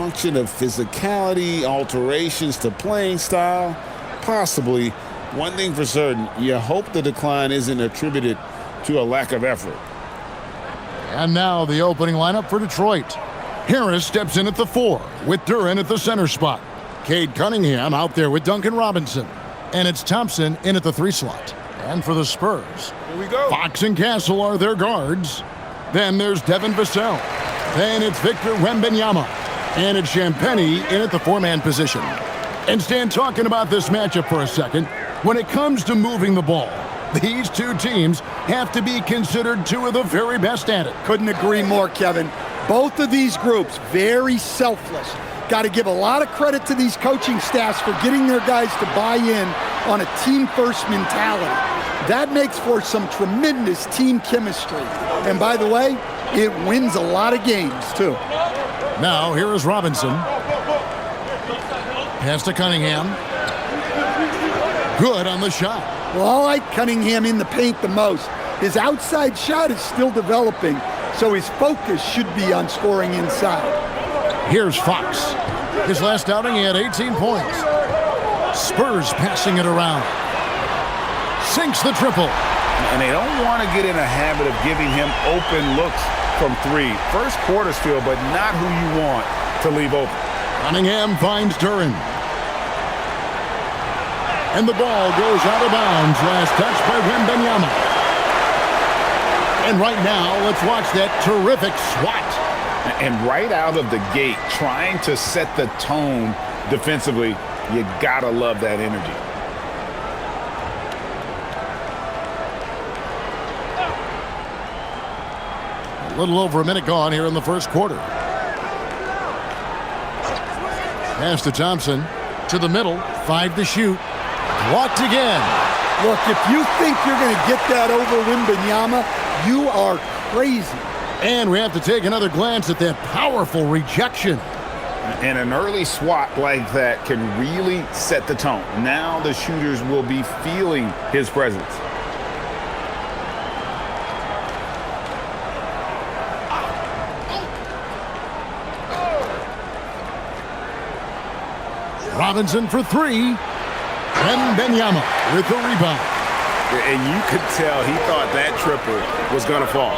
function of physicality, alterations to playing style? Possibly. One thing for certain, you hope the decline isn't attributed to a lack of effort. And now the opening lineup for Detroit. Harris steps in at the 4 with Duren at the center spot. Cade Cunningham out there with Duncan Robinson. And it's Thompson in at the 3 slot. And for the Spurs, here we go. Fox and Castle are their guards. Then there's Devin Vassell. Then it's Victor Wembanyama. And it's Champagnie in at the 4-man position. And Stan, talking about this matchup for a second, when it comes to moving the ball, these two teams have to be considered two of the very best at it. Couldn't agree more, Kevin. Both of these groups, very selfless. Got to give a lot of credit to these coaching staffs for getting their guys to buy in on a team-first mentality. That makes for some tremendous team chemistry. And by the way, it wins a lot of games, too. Now, here is Robinson. Pass to Cunningham. Good on the shot. Well, I like Cunningham in the paint the most. His outside shot is still developing, so his focus should be on scoring inside. Here's Fox. His last outing, he had 18 points. Spurs passing it around. Sinks the triple. And they don't want to get in a habit of giving him open looks from 3. First quarter still, but not who you want to leave open. Cunningham finds Duren. And the ball goes out of bounds. Last touch by Wembanyama. And right now, let's watch that terrific swat. And right out of the gate, trying to set the tone defensively, you gotta love that energy. A little over a minute gone here in the first quarter. Pass to Thompson. To the middle. 5 to shoot. Blocked again. Look, if you think you're going to get that over Wembanyama, you are crazy. And we have to take another glance at that powerful rejection. And an early swat like that can really set the tone. Now the shooters will be feeling his presence. Robinson for 3. Wembanyama with the rebound. And you could tell he thought that triple was going to fall.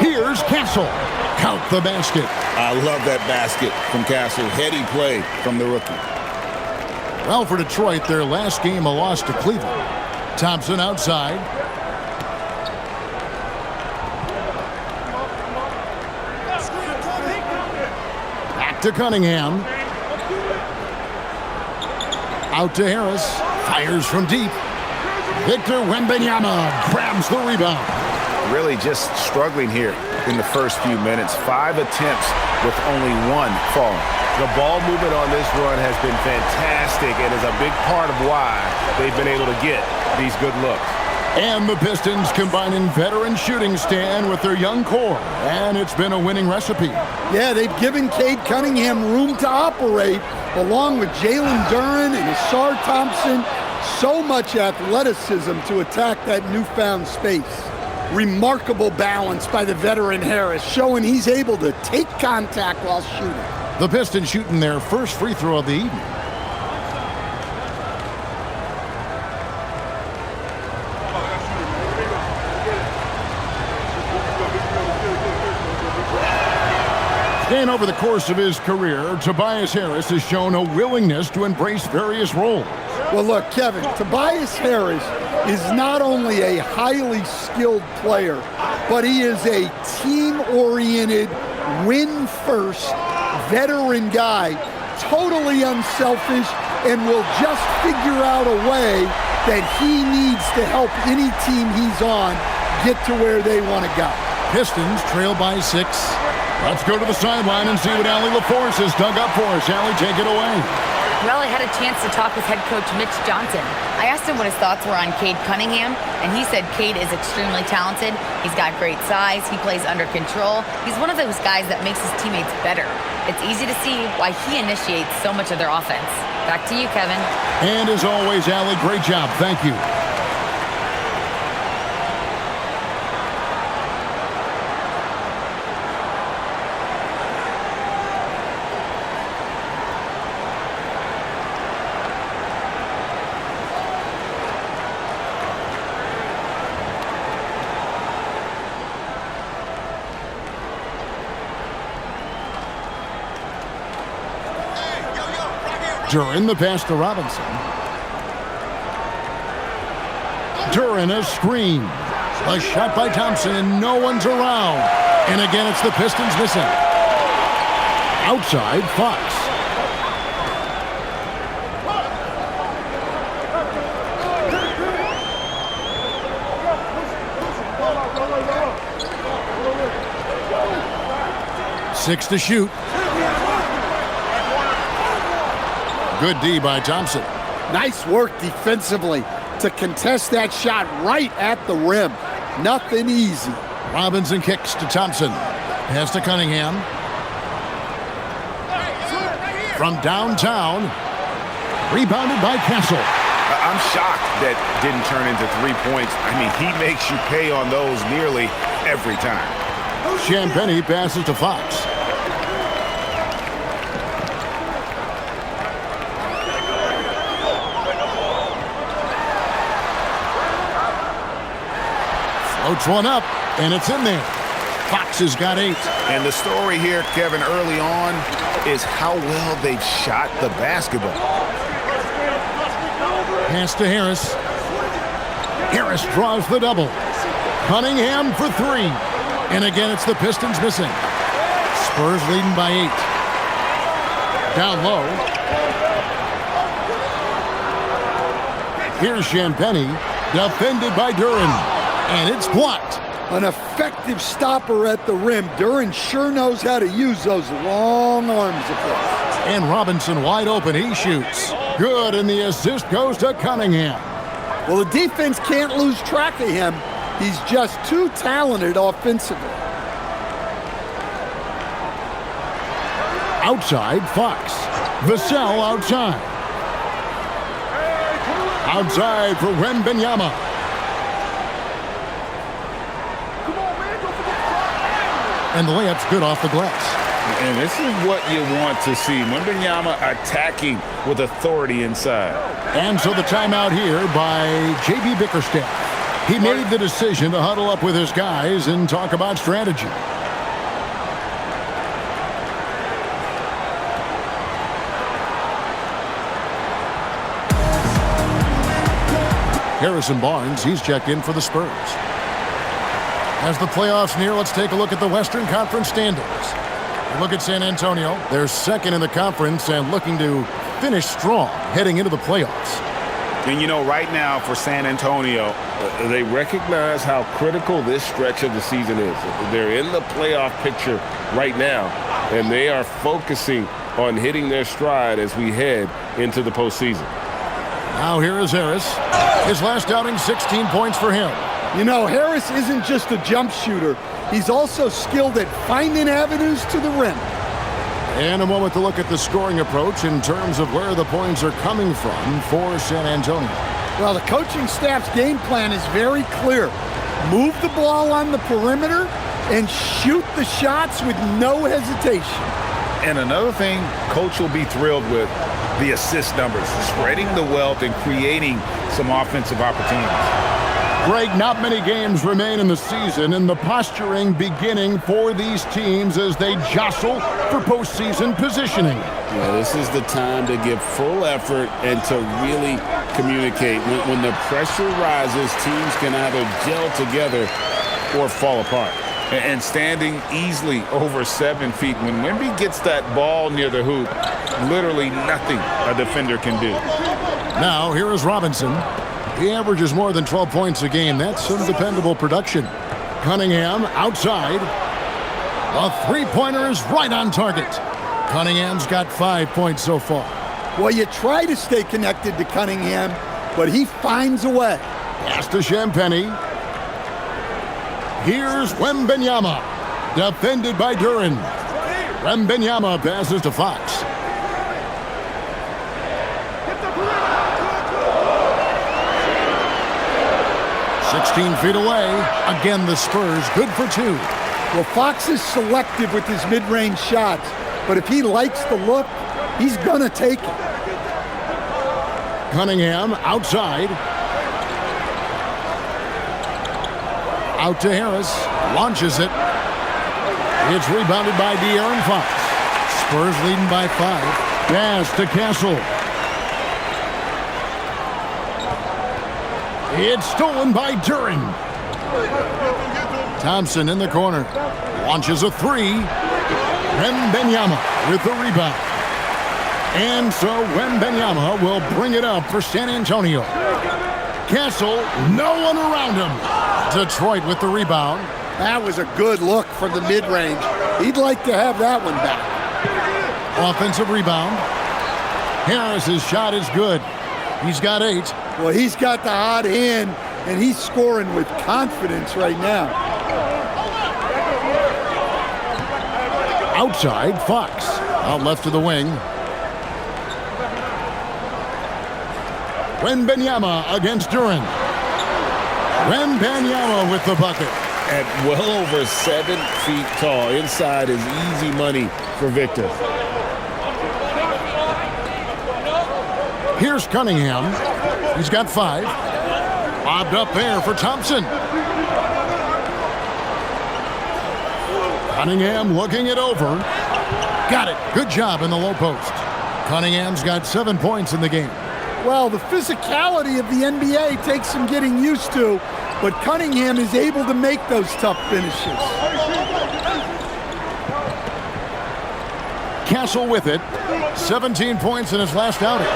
Here's Castle. Count the basket. I love that basket from Castle. Heady play from the rookie. Well, for Detroit, their last game a loss to Cleveland. Thompson outside. Back to Cunningham. Out to Harris. Fires from deep. Victor Wembanyama grabs the rebound. Really just struggling here in the first few minutes. 5 attempts with only 1 falling. The ball movement on this run has been fantastic and is a big part of why they've been able to get these good looks. And the Pistons combining veteran shooting stand with their young core. And it's been a winning recipe. Yeah, they've given Cade Cunningham room to operate, along with Jalen Duren and Asar Thompson. So much athleticism to attack that newfound space. Remarkable balance by the veteran Harris, showing he's able to take contact while shooting. The Pistons shooting their first free throw of the evening. And over the course of his career, Tobias Harris has shown a willingness to embrace various roles. Well, look, Kevin, Tobias Harris is not only a highly skilled player, but he is a team-oriented, win-first, veteran guy, totally unselfish, and will just figure out a way that he needs to help any team he's on get to where they want to go. Pistons trail by 6. Let's go to the sideline and see what Allie LaForce has dug up for us. Allie, take it away. Well, I had a chance to talk with head coach Mitch Johnson. I asked him what his thoughts were on Cade Cunningham, and he said Cade is extremely talented. He's got great size. He plays under control. He's one of those guys that makes his teammates better. It's easy to see why he initiates so much of their offense. Back to you, Kevin. And as always, Allie, great job. Thank you. Duren the pass to Robinson. Duren a screen. A shot by Thompson, and no one's around. And again, it's the Pistons missing. Outside, Fox. Six to shoot. Good D by Thompson. Nice work defensively to contest that shot right at the rim. Nothing easy. Robinson kicks to Thompson. Pass to Cunningham. From downtown. Rebounded by Castle. I'm shocked that didn't turn into 3 points. I mean, he makes you pay on those nearly every time. Champagnie passes to Fox. Floats one up, and it's in there. Fox has got 8. And the story here, Kevin, early on is how well they've shot the basketball. Pass to Harris. Harris draws the double. Cunningham for 3. And again, it's the Pistons missing. Spurs leading by 8. Down low. Here's Champagnie. Defended by Duren. And it's blocked. An effective stopper at the rim. Duren sure knows how to use those long arms of his. And Robinson wide open. He shoots. Good, and the assist goes to Cunningham. Well, the defense can't lose track of him. He's just too talented offensively. Outside, Fox. Vassell outside. Outside for Wembanyama. And the layup's good off the glass. And this is what you want to see. Wembanyama attacking with authority inside. And so the timeout here by J.B. Bickerstaff. He made the decision to huddle up with his guys and talk about strategy. Harrison Barnes, he's checked in for the Spurs. As the playoffs near, let's take a look at the Western Conference standings. Look at San Antonio. They're second in the conference and looking to finish strong heading into the playoffs. And you know, right now for San Antonio, they recognize how critical this stretch of the season is. They're in the playoff picture right now, and they are focusing on hitting their stride as we head into the postseason. Now here is Harris. His last outing, 16 points for him. You know, Harris isn't just a jump shooter. He's also skilled at finding avenues to the rim. And a moment to look at the scoring approach in terms of where the points are coming from for San Antonio. Well, the coaching staff's game plan is very clear. Move the ball on the perimeter and shoot the shots with no hesitation. And another thing coach will be thrilled with, the assist numbers, spreading the wealth and creating some offensive opportunities. Greg, not many games remain in the season, and the posturing beginning for these teams as they jostle for postseason positioning. Yeah, this is the time to give full effort and to really communicate. When the pressure rises, teams can either gel together or fall apart. And standing easily over 7 feet, when Wemby gets that ball near the hoop, literally nothing a defender can do. Now, here is Robinson. He averages more than 12 points a game. That's some dependable production. Cunningham outside. A three-pointer is right on target. Cunningham's got 5 points so far. Well, you try to stay connected to Cunningham, but he finds a way. Pass to Champagnie. Here's Wembanyama. Defended by Duren. Wembanyama passes to Fox. "16 feet away." Again, the Spurs good for 2. Well, Fox is selective with his mid-range shots, but if he likes the look, he's going to take it. Cunningham outside. Out to Harris. Launches it. It's rebounded by De'Aaron Fox. Spurs leading by 5. Pass to Castle. It's stolen by Duren. Thompson in the corner. Launches a three. Wembanyama with the rebound. And so Wembanyama will bring it up for San Antonio. Castle, no one around him. Detroit with the rebound. That was a good look from the mid-range. He'd like to have that one back. Offensive rebound. Harris's shot is good. He's got 8. Well, he's got the hot hand, and he's scoring with confidence right now. Outside, Fox. Out left to the wing. Wembanyama against Duren. Wembanyama with the bucket. At well over 7 feet tall. Inside is easy money for Victor. Here's Cunningham. He's got 5. Lobbed up there for Thompson. Cunningham looking it over. Got it. Good job in the low post. Cunningham's got 7 points in the game. Well, the physicality of the NBA takes some getting used to, but Cunningham is able to make those tough finishes. Castle with it. 17 points in his last outing.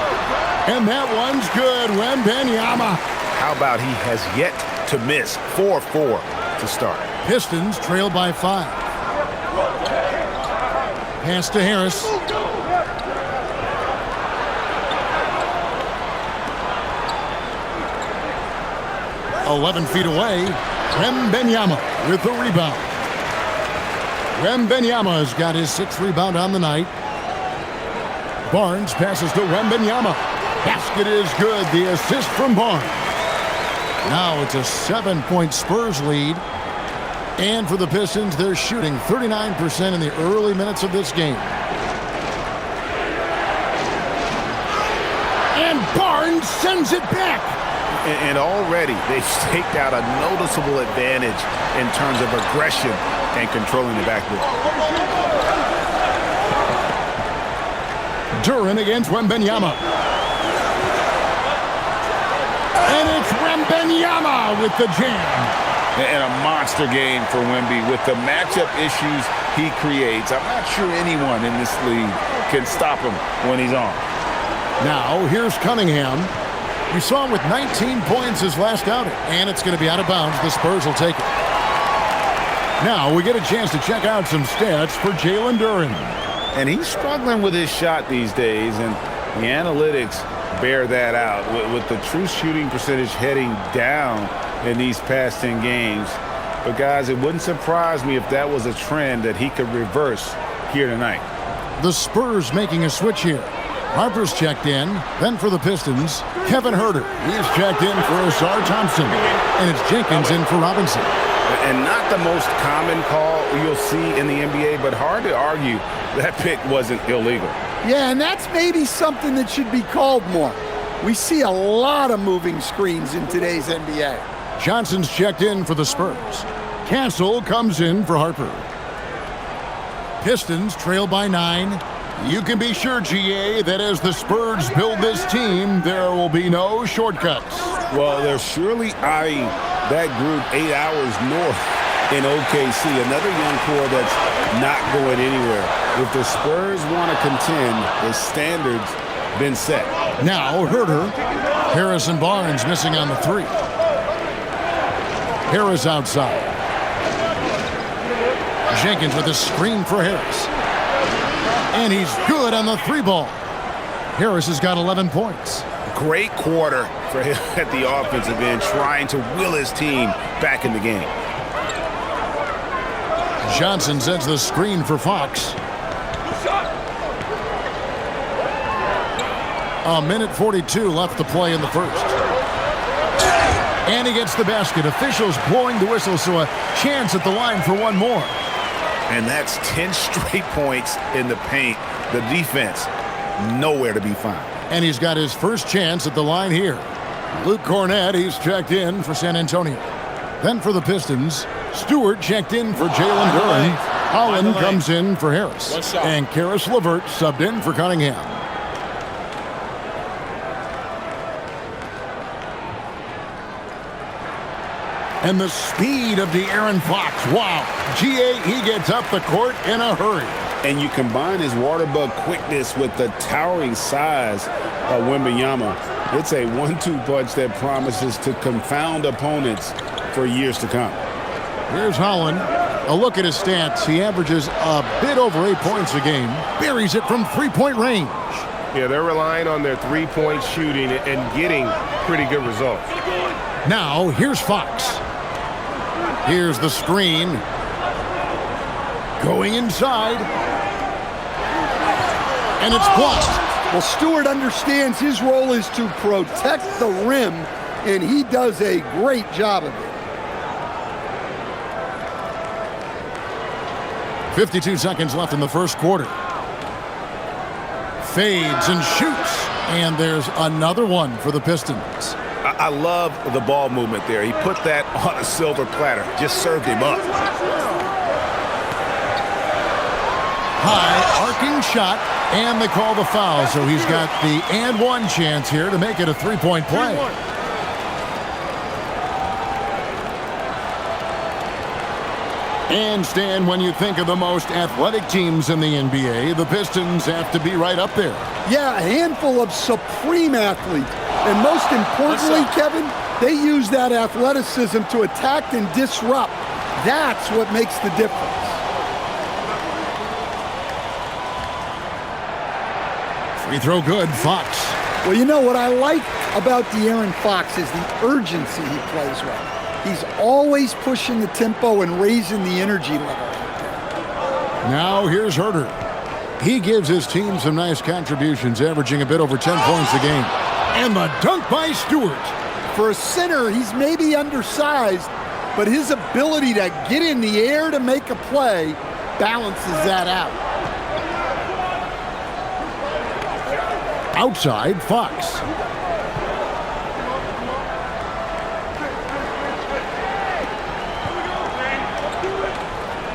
And that one's good. Wembanyama. How about he has yet to miss 4-4 to start. Pistons trail by 5. Pass to Harris. "11 feet away, Wembanyama with the rebound. Wembanyama's got his 6th rebound on the night. Barnes passes to Wembanyama. Basket is good. The assist from Barnes. Now it's a 7-point Spurs lead. And for the Pistons, they're shooting 39% in the early minutes of this game. And Barnes sends it back. And already they've staked out a noticeable advantage in terms of aggression and controlling the backboard. Duren against Wembanyama. And it's Wembanyama with the jam. And a monster game for Wemby with the matchup issues he creates. I'm not sure anyone in this league can stop him when he's on. Now here's Cunningham. We saw him with 19 points his last outing, and it's going to be out of bounds. The Spurs will take it. Now we get a chance to check out some stats for Jalen Duren. And he's struggling with his shot these days, and the analytics bear that out with the true shooting percentage heading down in these past 10 games. But guys, it wouldn't surprise me if that was a trend that he could reverse here tonight. The Spurs making a switch here. Harper's checked in. Then for the Pistons, Kevin Huerter. He's checked in for Asar Thompson. And it's Jenkins in for Robinson. And not the most common call you'll see in the NBA, but hard to argue that pick wasn't illegal. Yeah, and that's maybe something that should be called more. We see a lot of moving screens in today's NBA. Johnson's checked in for the Spurs. Castle comes in for Harper. Pistons trail by 9. You can be sure, GA, that as the Spurs build this team, there will be no shortcuts. Well, they're surely eyeing that group 8 hours north in OKC. Another young core that's not going anywhere. If the Spurs want to contend, the standard's been set. Now, Huerter. Harris and Barnes missing on the 3. Harris outside. Jenkins with a screen for Harris. And he's good on the 3 ball. Harris has got 11 points. Great quarter for him at the offensive end, trying to will his team back in the game. Johnson sends the screen for Fox. A minute 42 left to play in the first. And he gets the basket. Officials blowing the whistle, so a chance at the line for one more. And that's 10 straight points in the paint. The defense, nowhere to be found. And he's got his first chance at the line here. Luke Cornett, he's checked in for San Antonio. Then for the Pistons, Stewart checked in for Jalen Duren. Holland comes in for Harris. And Karis LeVert subbed in for Cunningham. And the speed of De'Aaron Fox. Wow. G.A., he gets up the court in a hurry. And you combine his water bug quickness with the towering size of Wembanyama. It's a 1-2 punch that promises to confound opponents for years to come. Here's Holland. A look at his stats. He averages a bit over 8 points a game. Buries it from three-point range. Yeah, they're relying on their three-point shooting and getting pretty good results. Now, here's Fox. Here's the screen. Going inside. And it's blocked. Well, Stewart understands his role is to protect the rim, and he does a great job of it. 52 seconds left in the first quarter. Fades and shoots. And there's another one for the Pistons. I love the ball movement there. He put that on a silver platter. Just served him up. High arcing shot, and they call the foul. So he's got the and one chance here to make it a three-point play. And Stan, when you think of the most athletic teams in the NBA, the Pistons have to be right up there. Yeah, a handful of supreme athletes. And most importantly, Kevin, they use that athleticism to attack and disrupt. That's what makes the difference. Free throw good, Fox. Well, you know what I like about De'Aaron Fox is the urgency he plays with. He's always pushing the tempo and raising the energy level. Now here's Herter. He gives his team some nice contributions, averaging a bit over 10 points a game. And the dunk by Stewart. For a center, he's maybe undersized, but his ability to get in the air to make a play balances that out. Outside, Fox.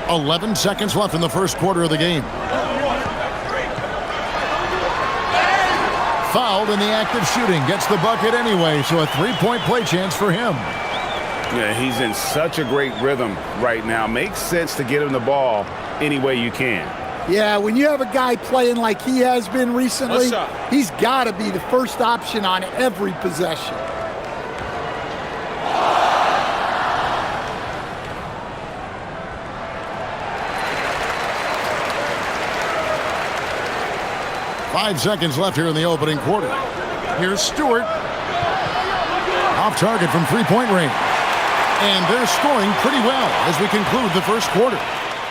"11 seconds left in the first quarter of the game. Fouled in the act of shooting. Gets the bucket anyway, so a three-point play chance for him. Yeah, he's in such a great rhythm right now. Makes sense to get him the ball any way you can. Yeah, when you have a guy playing like he has been recently, he's got to be the first option on every possession. Five seconds left here in the opening quarter. Here's Stewart. Off target from three-point range. And they're scoring pretty well as we conclude the first quarter.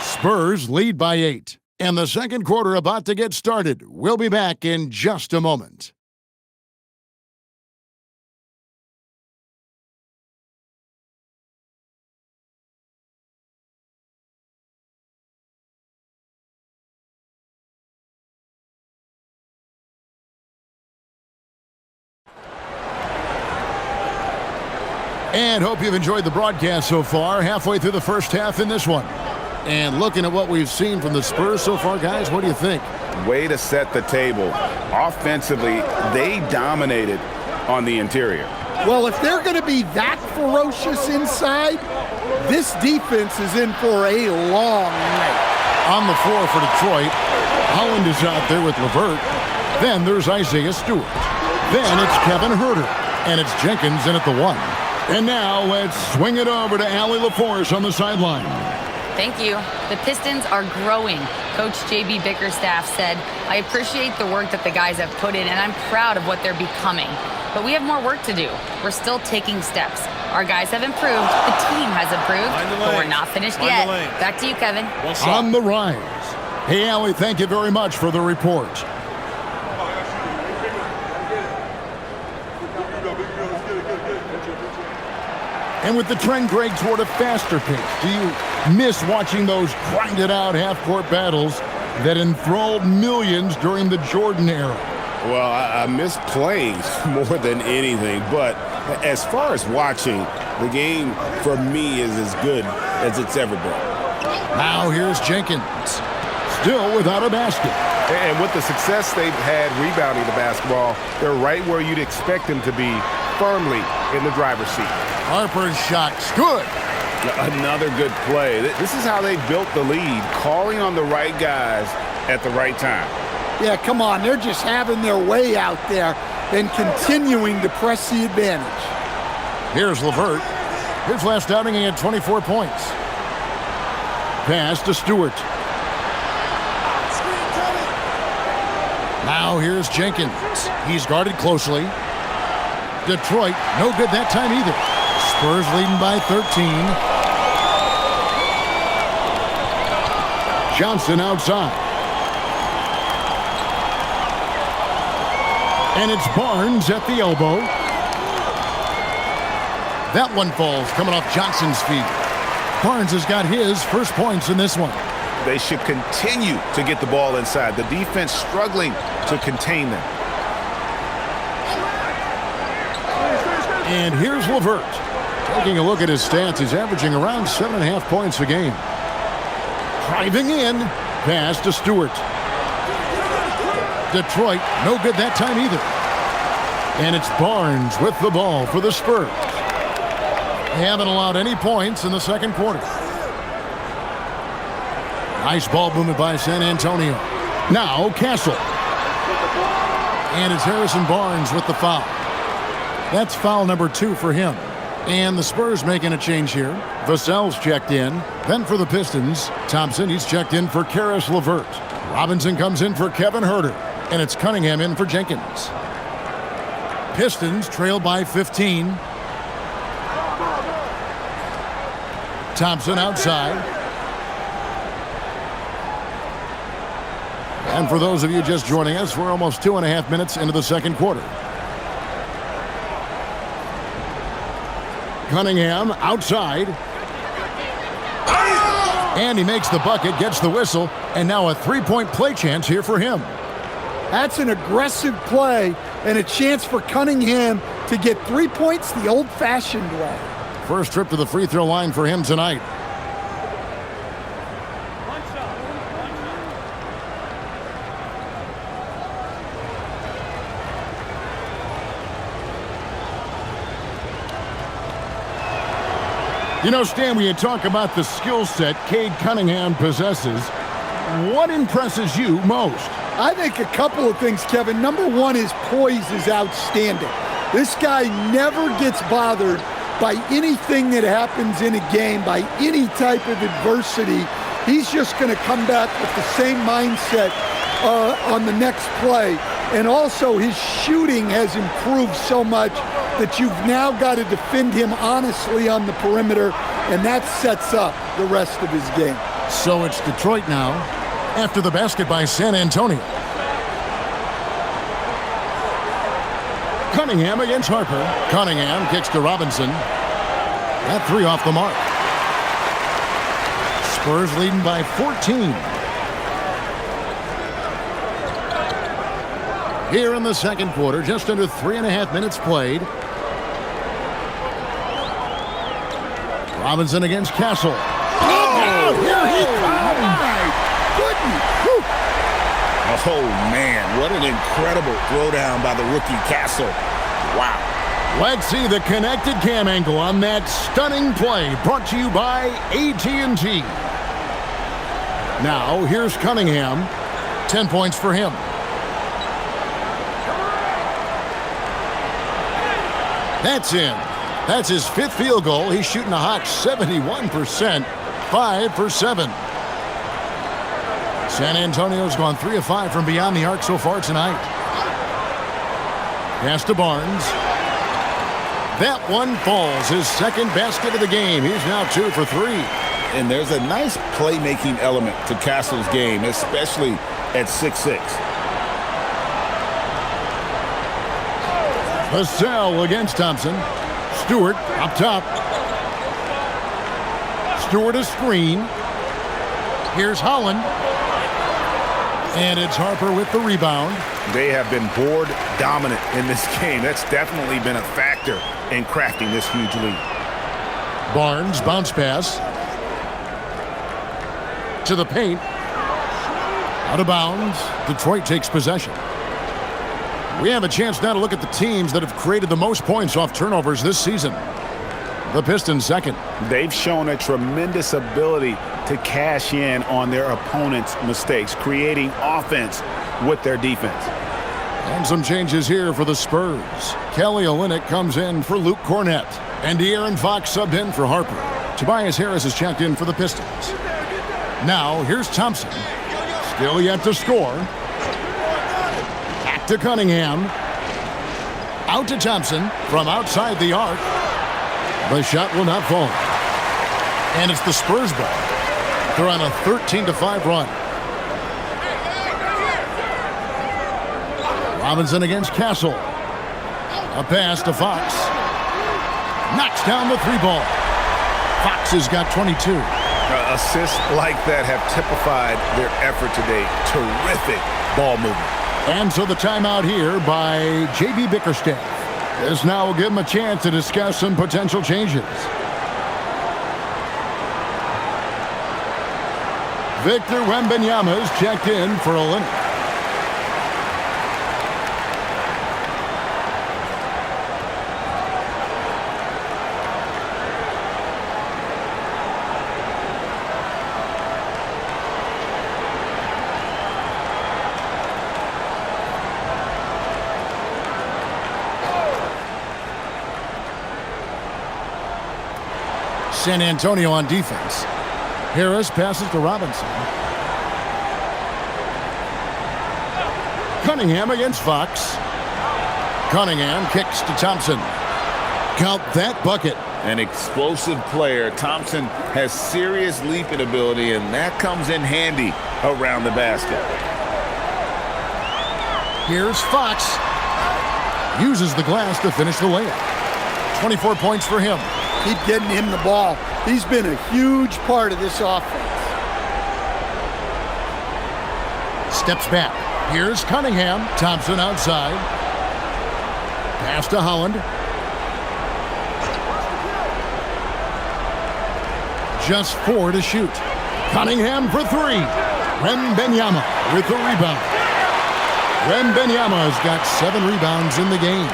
Spurs lead by 8. And the second quarter about to get started. We'll be back in just a moment. And hope you've enjoyed the broadcast so far. Halfway through the first half in this one. And looking at what we've seen from the Spurs so far, guys, what do you think? Way to set the table. Offensively, they dominated on the interior. Well, if they're going to be that ferocious inside, this defense is in for a long night. On the floor for Detroit, Holland is out there with LeVert. Then there's Isaiah Stewart. Then it's Kevin Herter. And it's Jenkins in at the 1. And now let's swing it over to Allie LaForce on the sideline. Thank you. The Pistons are growing. Coach J.B. Bickerstaff said, I appreciate the work that the guys have put in, and I'm proud of what they're becoming. But we have more work to do. We're still taking steps. Our guys have improved. The team has improved. But we're not finished yet. Back to you, Kevin. On the rise. Hey, Allie, thank you very much for the report. And with the trend, Greg, toward a faster pace, do you miss watching those grinded-out half-court battles that enthralled millions during the Jordan era? Well, I miss playing more than anything, but as far as watching, the game for me is as good as it's ever been. Now here's Jenkins, still without a basket. And with the success they've had rebounding the basketball, they're right where you'd expect them to be, firmly in the driver's seat. Harper's shot's good. Another good play. This is how they built the lead, calling on the right guys at the right time. Yeah, come on. They're just having their way out there and continuing to press the advantage. Here's LeVert. His last outing, he had 24 points. Pass to Stewart. Now here's Jenkins. He's guarded closely. Detroit, no good that time either. Spurs leading by 13. Johnson outside. And it's Barnes at the elbow. That one falls coming off Johnson's feet. Barnes has got his first points in this one. They should continue to get the ball inside. The defense struggling to contain them. And here's LeVert. Taking a look at his stats, he's averaging around 7.5 points a game. Driving in, pass to Stewart. Detroit, no good that time either. And it's Barnes with the ball for the Spurs. They haven't allowed any points in the second quarter. Nice ball movement by San Antonio. Now Castle. And it's Harrison Barnes with the foul. That's foul number 2 for him. And the Spurs making a change here. Vassell's checked in. Then for the Pistons, Thompson, he's checked in for Karis LeVert. Robinson comes in for Kevin Huerter. And it's Cunningham in for Jenkins. Pistons trail by 15. Thompson outside. And for those of you just joining us, we're almost 2.5 minutes into the second quarter. Cunningham outside. And he makes the bucket, gets the whistle, and now a three-point play chance here for him. That's an aggressive play and a chance for Cunningham to get 3 points the old-fashioned way. First trip to the free throw line for him tonight. You know, Stan, when you talk about the skill set Cade Cunningham possesses, what impresses you most? I think a couple of things, Kevin. Number one, his poise is outstanding. This guy never gets bothered by anything that happens in a game, by any type of adversity. He's just going to come back with the same mindset on the next play. And also, his shooting has improved so much that you've now got to defend him honestly on the perimeter, and that sets up the rest of his game. So it's Detroit now, after the basket by San Antonio. Cunningham against Harper. Cunningham kicks to Robinson. That three off the mark. Spurs leading by 14. Here in the second quarter, just under 3.5 minutes played. Robinson against Castle. Oh, here he comes. My goodness. Whew. Oh, man, what an incredible throwdown by the rookie Castle. Wow. Let's see the connected cam angle on that stunning play, brought to you by AT&T. Now, here's Cunningham. 10 points for him. That's in. That's his 5th field goal. He's shooting a hot 71%, 5 for 7. San Antonio's gone 3 of 5 from beyond the arc so far tonight. Pass to Barnes. That one falls. His second basket of the game. He's now 2 for 3. And there's a nice playmaking element to Castle's game, especially at 6'6". Vassell against Thompson. Stewart up top. Stewart a screen. Here's Holland. And it's Harper with the rebound. They have been board dominant in this game. That's definitely been a factor in crafting this huge lead. Barnes, bounce pass. To the paint. Out of bounds. Detroit takes possession. We have a chance now to look at the teams that have created the most points off turnovers this season. The Pistons second. They've shown a tremendous ability to cash in on their opponent's mistakes, creating offense with their defense. And some changes here for the Spurs. Kelly Olynyk comes in for Luke Cornett. And De'Aaron Fox subbed in for Harper. Tobias Harris is checked in for the Pistons. Now, here's Thompson. Still yet to score. Back to Cunningham. Out to Thompson from outside the arc. The shot will not fall. And it's the Spurs ball. They're on a 13-5 run. Robinson against Castle. A pass to Fox. Knocks down the 3-ball. Fox has got 22. Assists like that have typified their effort today. Terrific ball movement. And so the timeout here by J.B. Bickerstaff. This now will give him a chance to discuss some potential changes. Victor Wembanyama is checked in for Olynyk. San Antonio on defense. Harris passes to Robinson. Cunningham against Fox. Cunningham kicks to Thompson. Count that bucket. An explosive player. Thompson has serious leaping ability, and that comes in handy around the basket. Here's Fox. Uses the glass to finish the layup. 24 points for him. Keep getting him the ball. He's been a huge part of this offense. Steps back. Here's Cunningham. Thompson outside. Pass to Holland. Just 4 to shoot. Cunningham for 3. Wembanyama with the rebound. Wembanyama has got 7 rebounds in the game.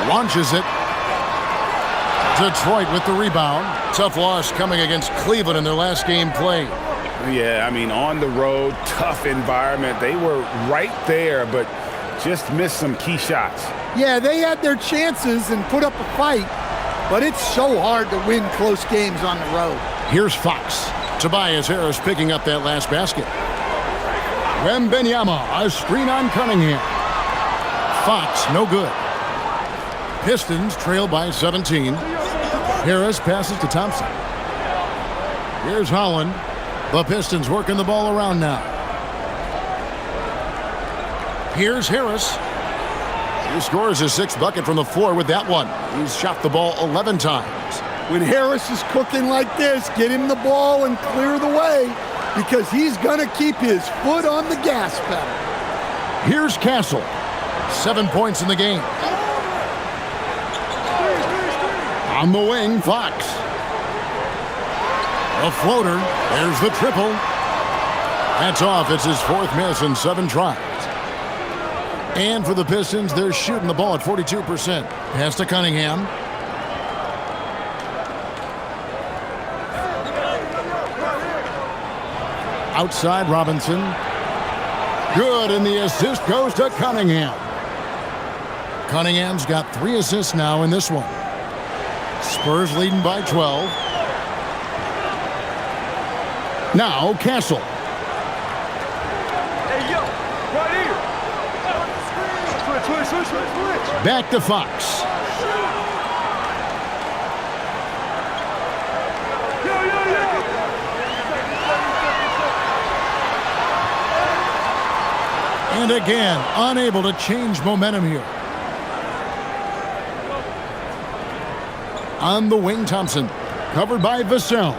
Launches it. Detroit with the rebound. Tough loss coming against Cleveland in their last game played. Yeah, I mean, on the road, tough environment. They were right there, but just missed some key shots. Yeah, they had their chances and put up a fight, but it's so hard to win close games on the road. Here's Fox. Tobias Harris picking up that last basket. Wembanyama, a screen on Cunningham. Fox, no good. Pistons trail by 17. Harris passes to Thompson. Here's Holland. The Pistons working the ball around now. Here's Harris. He scores his 6th bucket from the floor with that one. He's shot the ball 11 times. When Harris is cooking like this, get him the ball and clear the way because he's going to keep his foot on the gas pedal. Here's Castle. 7 points in the game. On the wing, Fox. A floater. There's the triple. That's off. It's his 4th miss in 7 tries. And for the Pistons, they're shooting the ball at 42%. Pass to Cunningham. Outside, Robinson. Good, and the assist goes to Cunningham. Cunningham's got 3 assists now in this one. Spurs leading by 12. Now Castle. Hey, yo, right here. Switch. Back to Fox. And again, unable to change momentum here. On the wing, Thompson. Covered by Vassell.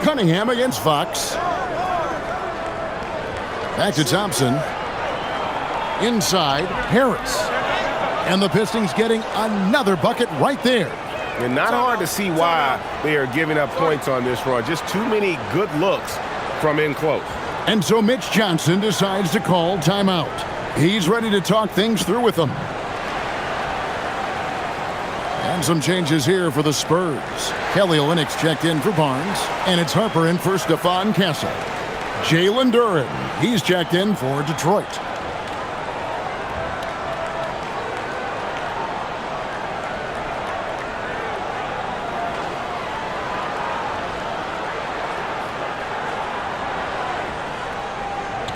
Cunningham against Fox. Back to Thompson. Inside, Harris. And the Pistons getting another bucket right there. And not hard to see why they are giving up points on this run. Just too many good looks from in close. And so Mitch Johnson decides to call timeout. He's ready to talk things through with them. And some changes here for the Spurs. Kelly Olynyk's checked in for Barnes. And it's Harper in for Stephon Castle. Jalen Duren, he's checked in for Detroit.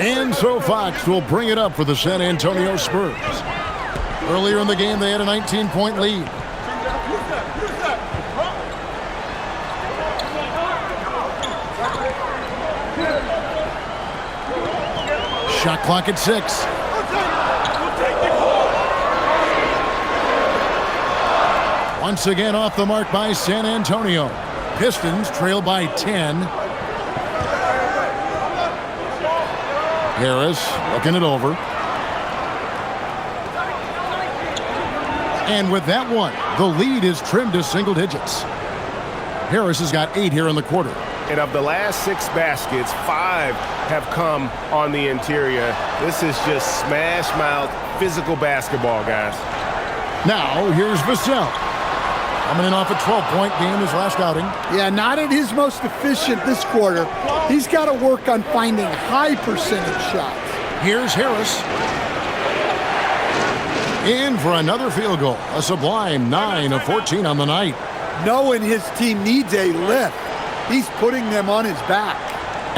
And so Fox will bring it up for the San Antonio Spurs. Earlier in the game, they had a 19-point lead. Shot clock at 6. Once again off the mark by San Antonio. Pistons trail by 10. Harris looking it over. And with that one, the lead is trimmed to single digits. Harris has got 8 here in the quarter. And of the last 6 baskets, 5 have come on the interior. This is just smash mouth physical basketball, guys. Now here's Vassell. Coming in off a 12-point game his last outing. Yeah, not at his most efficient this quarter. He's got to work on finding high percentage shots. Here's Harris. In for another field goal. A sublime 9 of 14 on the night. Knowing his team needs a lift, he's putting them on his back.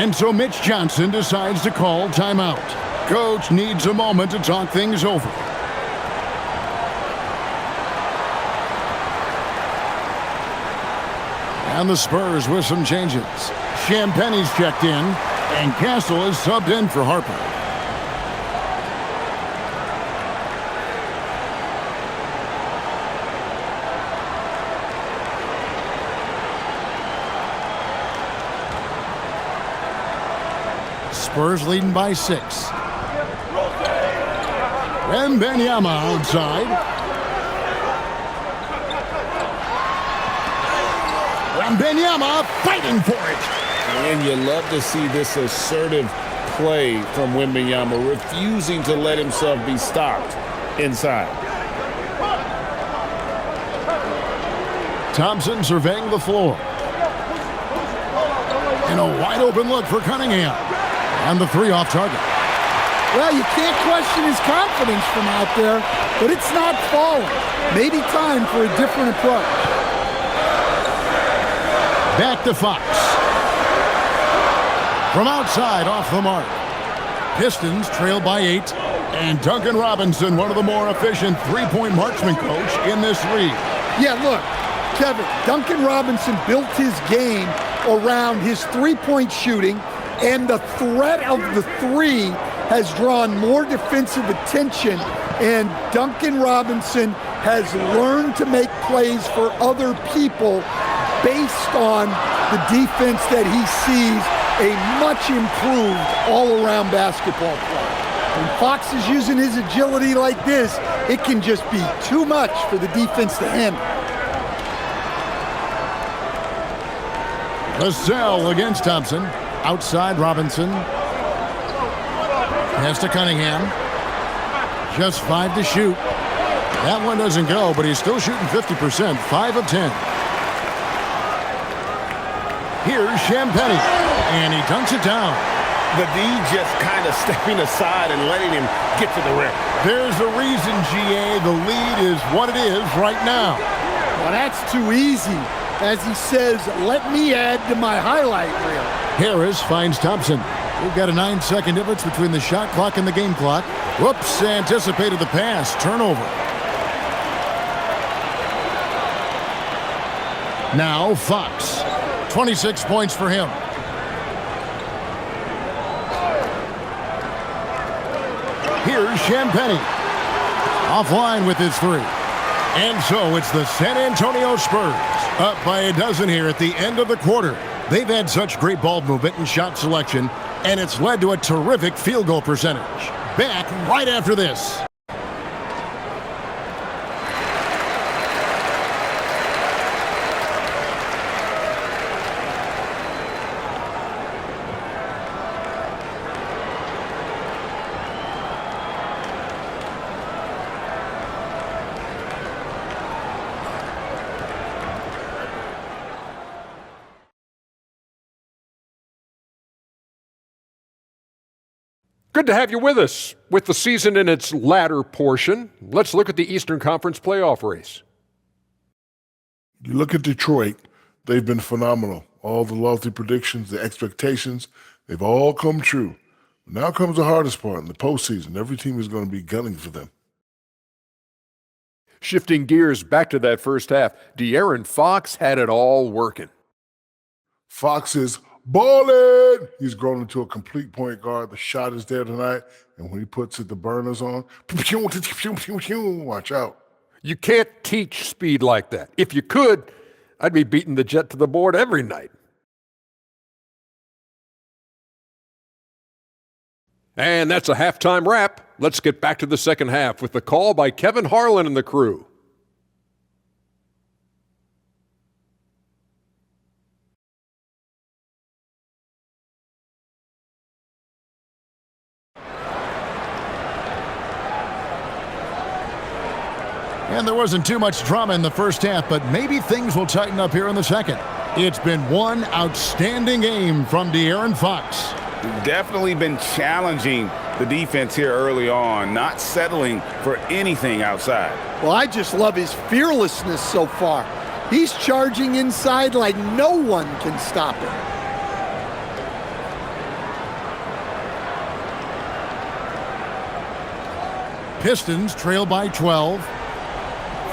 And so Mitch Johnson decides to call timeout. Coach needs a moment to talk things over. And the Spurs with some changes. Champagne's checked in, and Castle is subbed in for Harper. Spurs leading by 6. Wembanyama outside. Wembanyama fighting for it. And you love to see this assertive play from Wembanyama, refusing to let himself be stopped inside. Thompson surveying the floor. And a wide open look for Cunningham. And the 3 off target. Well, you can't question his confidence from out there, but it's not falling. Maybe time for a different approach. Back to Fox. From outside, off the mark. Pistons trail by 8. And Duncan Robinson, one of the more efficient three-point marksman coach in this league. Yeah, look, Kevin, Duncan Robinson built his game around his three-point shooting, and the threat of the 3 has drawn more defensive attention, and Duncan Robinson has learned to make plays for other people based on the defense that he sees a much improved all-around basketball player. When Fox is using his agility like this, it can just be too much for the defense to handle. Vassell against Thompson. Outside Robinson. Pass to Cunningham. Just 5 to shoot. That one doesn't go, but he's still shooting 50%. 5 of 10. Here's Champagnie, and he dunks it down. The D just kind of stepping aside and letting him get to the rim. There's a reason, GA, the lead is what it is right now. Well, that's too easy. As he says, let me add to my highlight reel. Harris finds Thompson. We've got a 9-second difference between the shot clock and the game clock. Whoops, anticipated the pass. Turnover. Now Fox. 26 points for him. Here's Champagnie. Offline with his 3. And so it's the San Antonio Spurs up by a dozen here at the end of the quarter. They've had such great ball movement and shot selection, and it's led to a terrific field goal percentage. Back right after this. Good to have you with us. With the season in its latter portion, let's look at the Eastern Conference playoff race. You look at Detroit, they've been phenomenal. All the lofty predictions, the expectations, they've all come true. Now comes the hardest part in the postseason. Every team is going to be gunning for them. Shifting gears back to that first half, De'Aaron Fox had it all working. Fox is balling. He's grown into a complete point guard. The shot is there tonight, and when he puts the burners on, watch out. You can't teach speed like that. If you could, I'd be beating the Jet to the board every night. And that's a halftime wrap. Let's get back to the second half with the call by Kevin Harlan and the crew. And there wasn't too much drama in the first half, but maybe things will tighten up here in the second. It's been one outstanding game from De'Aaron Fox. Definitely been challenging the defense here early on, not settling for anything outside. Well, I just love his fearlessness so far. He's charging inside like no one can stop him. Pistons trail by 12.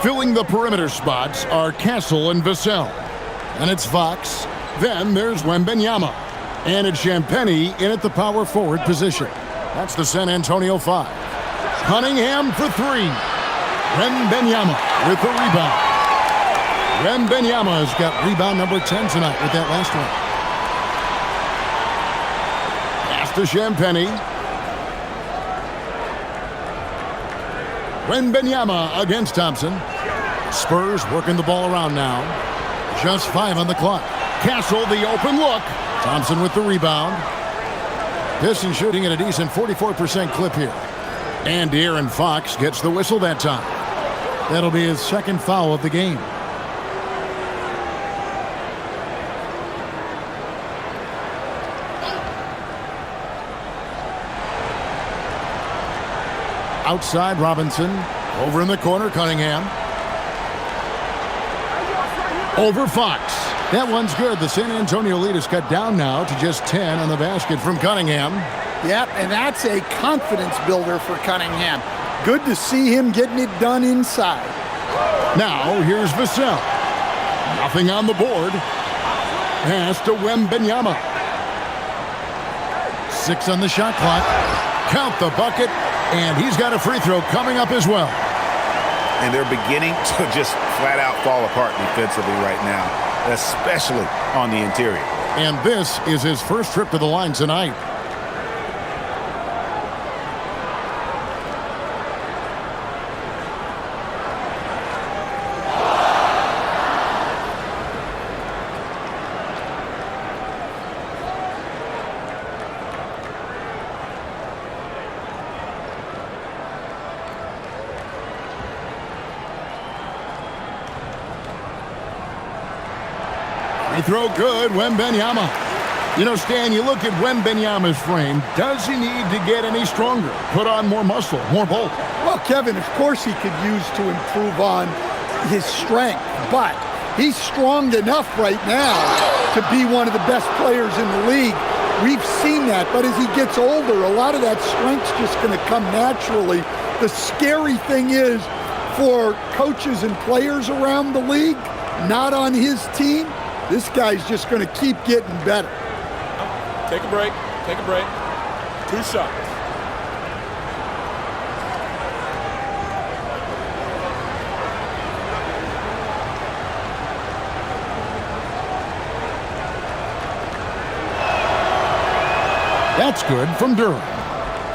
Filling the perimeter spots are Castle and Vassell. And it's Fox. Then there's Wembanyama. And it's Champagnie in at the power forward position. That's the San Antonio 5. Cunningham for 3. Wembanyama with the rebound. Wembanyama has got rebound number 10 tonight with that last one. Pass to Champagnie. Wembanyama against Thompson. Spurs working the ball around now. Just 5 on the clock. Castle, the open look. Thompson with the rebound. Pistons shooting at a decent 44% clip here. And De'Aaron Fox gets the whistle that time. That'll be his second foul of the game. Outside Robinson. Over in the corner, Cunningham. Over Fox. That one's good. The San Antonio lead is cut down now to just 10 on the basket from Cunningham. Yep, and that's a confidence builder for Cunningham. Good to see him getting it done inside. Now here's Vassell. Nothing on the board. Pass to Wembanyama. 6 on the shot clock. Count the bucket. And he's got a free throw coming up as well. And they're beginning to just flat out fall apart defensively right now, especially on the interior. And this is his first trip to the line tonight. Throw good, Wembanyama. You know, Stan, you look at Wembanyama's frame. Does he need to get any stronger? Put on more muscle, more bulk? Well, Kevin, of course he could use to improve on his strength, but he's strong enough right now to be one of the best players in the league. We've seen that, but as he gets older, a lot of that strength's just going to come naturally. The scary thing is for coaches and players around the league, not on his team, this guy's just going to keep getting better. Take a break. Take a break. 2 shots. That's good from Duren.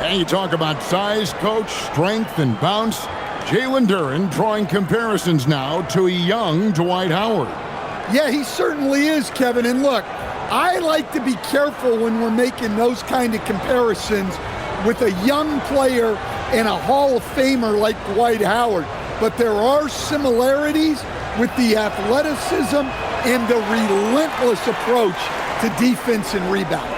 And you talk about size, coach, strength, and bounce. Jalen Duren drawing comparisons now to a young Dwight Howard. Yeah, he certainly is, Kevin. And look, I like to be careful when we're making those kind of comparisons with a young player and a Hall of Famer like Dwight Howard. But there are similarities with the athleticism and the relentless approach to defense and rebound.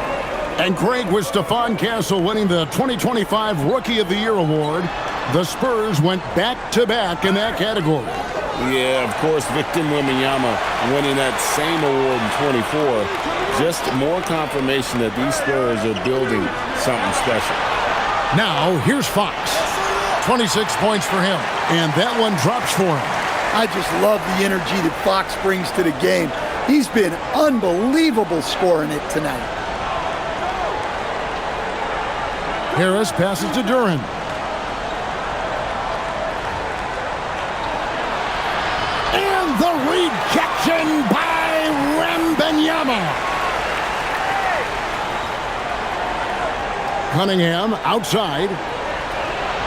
And Craig, with Stephon Castle winning the 2025 Rookie of the Year award, the Spurs went back-to-back in that category. Yeah, of course, Victor Wembanyama winning that same award in 24. Just more confirmation that these Spurs are building something special. Now, here's Fox. 26 points for him, and that one drops for him. I just love the energy that Fox brings to the game. He's been unbelievable scoring it tonight. Harris passes to Duren. And the rejection by Wembanyama. Cunningham outside.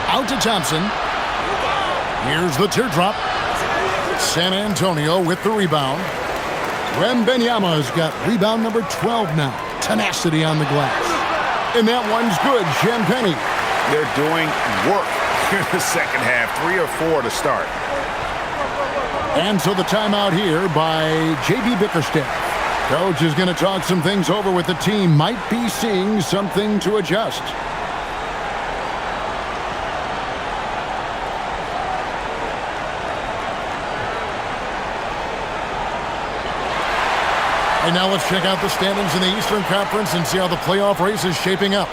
Out to Thompson. Here's the teardrop. San Antonio with the rebound. Wembanyama's got rebound number 12 now. Tenacity on the glass. And that one's good. Champagny. They're doing work here in the second half. 3 or 4 to start. And so the timeout here by J.B. Bickerstaff. Coach is going to talk some things over with the team. Might be seeing something to adjust. And now let's check out the standings in the Eastern Conference and see how the playoff race is shaping up.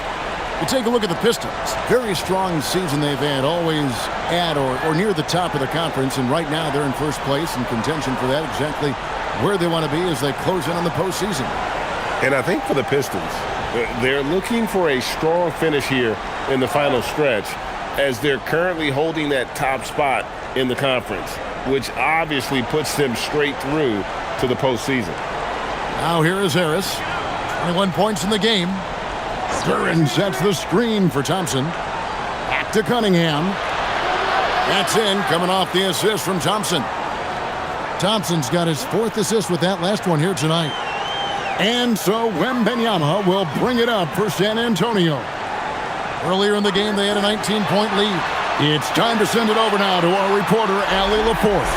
You take a look at the Pistons. Very strong season they've had, always at or near the top of the conference. And right now they're in first place in contention for that, exactly where they want to be as they close in on the postseason. And I think for the Pistons, they're looking for a strong finish here in the final stretch as they're currently holding that top spot in the conference, which obviously puts them straight through to the postseason. Now here is Harris. 21 points in the game. Duren sets the screen for Thompson. Back to Cunningham. That's in, coming off the assist from Thompson. Thompson's got his 4th assist with that last one here tonight. And so Wembanyama will bring it up for San Antonio. Earlier in the game, they had a 19-point lead. It's time to send it over now to our reporter, Allie LaForce.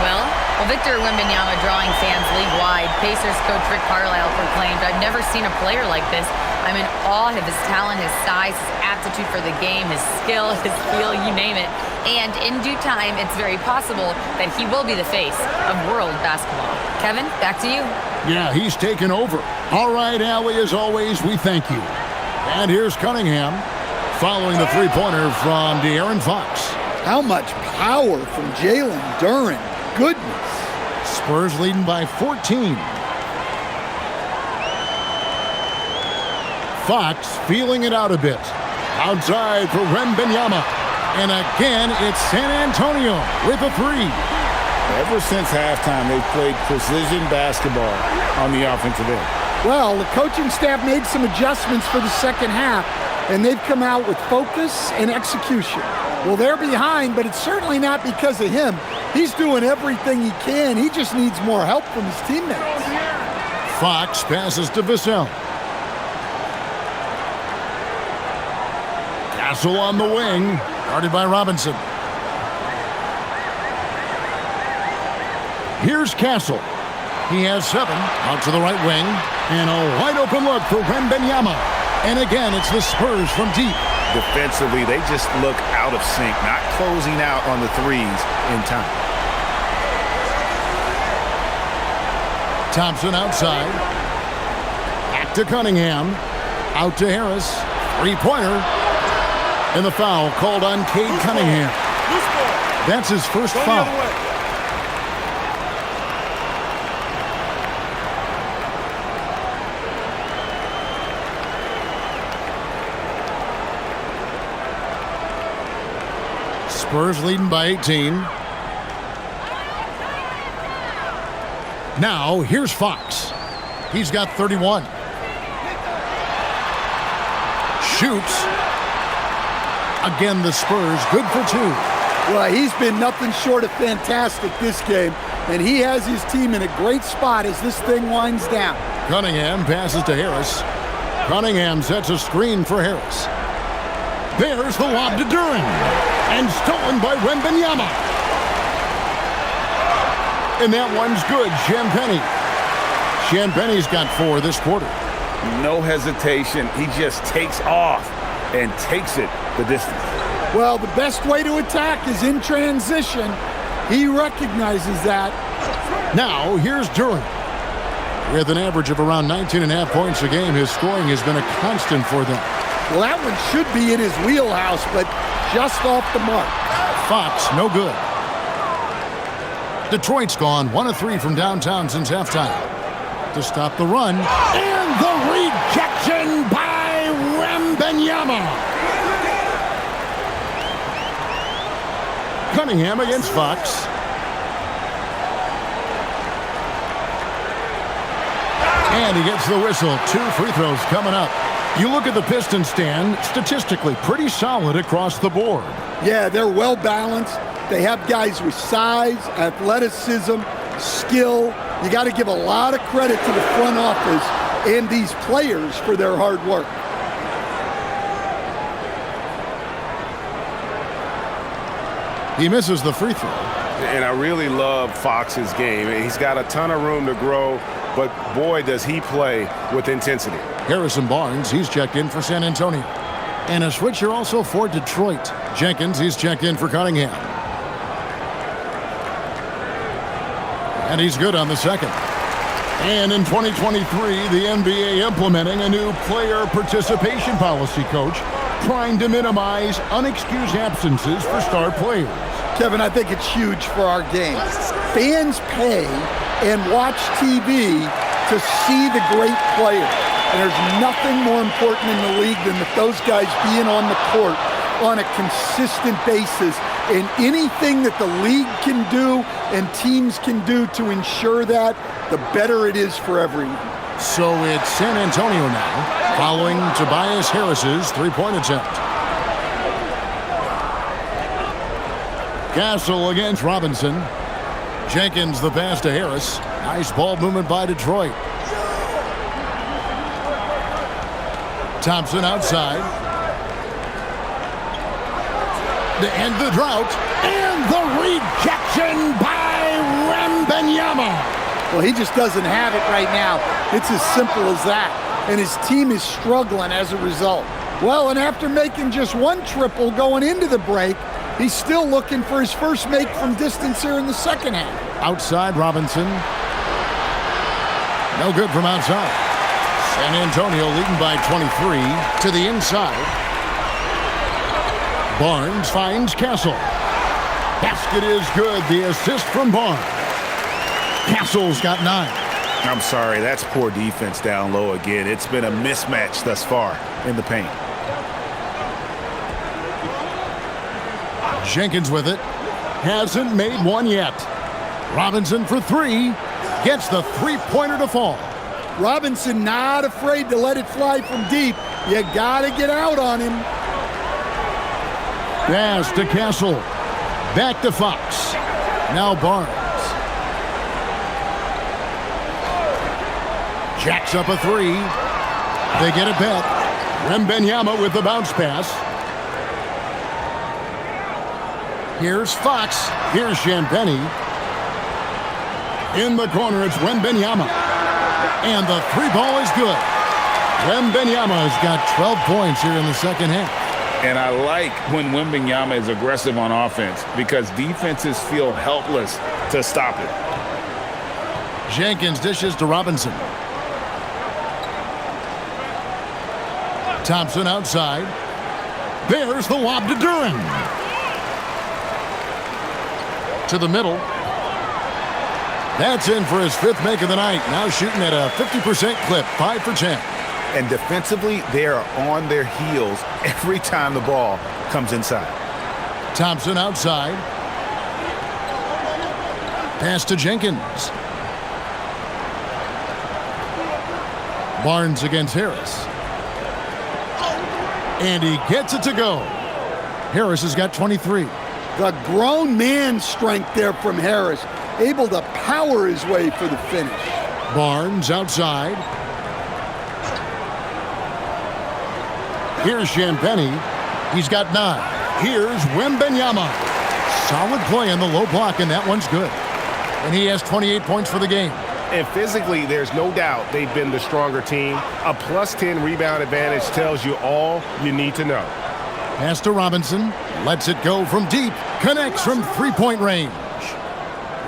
Well, Victor Wembanyama drawing fans league-wide. Pacers coach Rick Carlisle proclaimed, "I've never seen a player like this. I'm in awe of his talent, his size, his aptitude for the game, his skill, his feel, you name it. And in due time, it's very possible that he will be the face of world basketball." Kevin, back to you. Yeah, he's taken over. All right, Allie, as always, we thank you. And here's Cunningham following the three-pointer from De'Aaron Fox. How much power from Jalen Duren. Goodness. Spurs leading by 14. Fox feeling it out a bit. Outside for Wembanyama. And again, it's San Antonio with a 3. Ever since halftime, they've played precision basketball on the offensive end. Well, the coaching staff made some adjustments for the second half, and they've come out with focus and execution. Well, they're behind, but it's certainly not because of him. He's doing everything he can. He just needs more help from his teammates. Fox passes to Vassell. Castle on the wing, guarded by Robinson. Here's Castle. He has 7 out to the right wing, and a wide open look for Wembanyama. And again, it's the Spurs from deep. Defensively, they just look out of sync, not closing out on the threes in time. Thompson outside. Back to Cunningham. Out to Harris. 3-pointer. And the foul called on Cade Cunningham. That's his first foul. Spurs leading by 18. Now, here's Fox. He's got 31. Shoots. Again, the Spurs, good for 2. Well, he's been nothing short of fantastic this game, and he has his team in a great spot as this thing winds down. Cunningham passes to Harris. Cunningham sets a screen for Harris. There's the lob to Duren. And stolen by Wembanyama. And that one's good. Champagny. Champagny's got 4 this quarter. No hesitation. He just takes off and takes it the distance. Well, the best way to attack is in transition. He recognizes that. Now, here's Durant. With an average of around 19.5 points a game, his scoring has been a constant for them. Well, that one should be in his wheelhouse, but just off the mark. Fox, no good. Detroit's gone 1 of 3 from downtown since halftime. To stop the run, and the rejection by Wembanyama. Cunningham against Fox. And he gets the whistle. 2 free throws coming up. You look at the Pistons stand, statistically pretty solid across the board. Yeah, they're well balanced. They have guys with size, athleticism, skill. You got to give a lot of credit to the front office and these players for their hard work. He misses the free throw. And I really love Fox's game. He's got a ton of room to grow, but boy, does he play with intensity. Harrison Barnes, he's checked in for San Antonio. And a switcher also for Detroit. Jenkins, he's checked in for Cunningham. And he's good on the second. And in 2023, the NBA implementing a new player participation policy, coach, trying to minimize unexcused absences for star players. Kevin, I think it's huge for our game. Fans pay and watch TV to see the great players. And there's nothing more important in the league than those guys being on the court on a consistent basis. And anything that the league can do and teams can do to ensure that, the better it is for everyone. So it's San Antonio now, following Tobias Harris's three-point attempt. Castle against Robinson. Jenkins the pass to Harris. Nice ball movement by Detroit. Thompson outside. To end the drought. And the rejection by Wembanyama. Well, he just doesn't have it right now. It's as simple as that. And his team is struggling as a result. Well, and after making just one triple going into the break, he's still looking for his first make from distance here in the second half. Outside Robinson. No good from outside. San Antonio leading by 23 to the inside. Barnes finds Castle. Basket is good. The assist from Barnes. Castle's got 9. I'm sorry, that's poor defense down low again. It's been a mismatch thus far in the paint. Jenkins with it. Hasn't made one yet. Robinson for 3. Gets the three-pointer to fall. Robinson not afraid to let it fly from deep. You got to get out on him. Pass to Castle. Back to Fox. Now Barnes. Jacks up a 3. They get it back. Wembanyama with the bounce pass. Here's Fox. Here's Champagnie. In the corner, it's Wembanyama. And the 3 ball is good. Wembanyama has got 12 points here in the second half. And I like when Wembanyama is aggressive on offense because defenses feel helpless to stop it. Jenkins dishes to Robinson. Thompson outside. There's the lob to Durant. To the middle. That's in for his 5th make of the night. Now shooting at a 50% clip, 5 for 10. And defensively, they are on their heels every time the ball comes inside. Thompson outside. Pass to Jenkins. Barnes against Harris. And he gets it to go. Harris has got 23. The grown man strength there from Harris. Able to power his way for the finish. Barnes outside. Here's Champagnie. He's got 9. Here's Wembanyama. Solid play on the low block, and that one's good. And he has 28 points for the game. And physically, there's no doubt they've been the stronger team. A +10 rebound advantage tells you all you need to know. Pass to Robinson. Lets it go from deep. Connects from three-point range.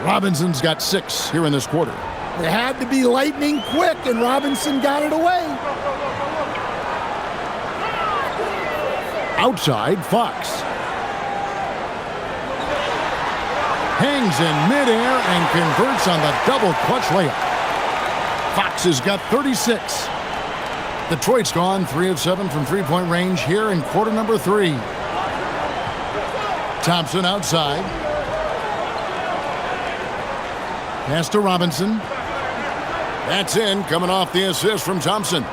Robinson's got 6 here in this quarter. They had to be lightning quick, and Robinson got it away. Outside, Fox. Hangs in midair and converts on the double clutch layup. Fox has got 36. Detroit's gone 3 of 7 from three-point range here in quarter number 3. Thompson outside. Pass to Robinson. That's in, coming off the assist from Thompson.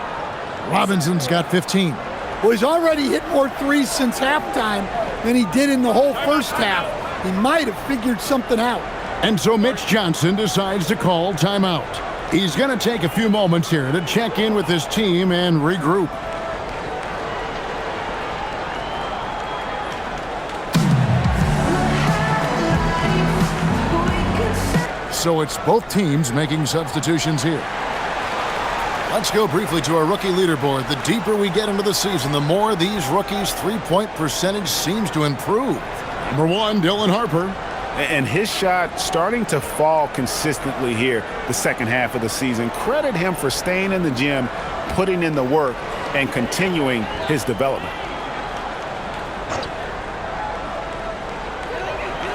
Robinson's got 15. Well, he's already hit more threes since halftime than he did in the whole first half. He might have figured something out. And so Mitch Johnson decides to call timeout. He's going to take a few moments here to check in with his team and regroup. So it's both teams making substitutions here. Let's go briefly to our rookie leaderboard. The deeper we get into the season, the more these rookies' three-point percentage seems to improve. Number 1, Dylan Harper. And his shot starting to fall consistently here the second half of the season. Credit him for staying in the gym, putting in the work, and continuing his development.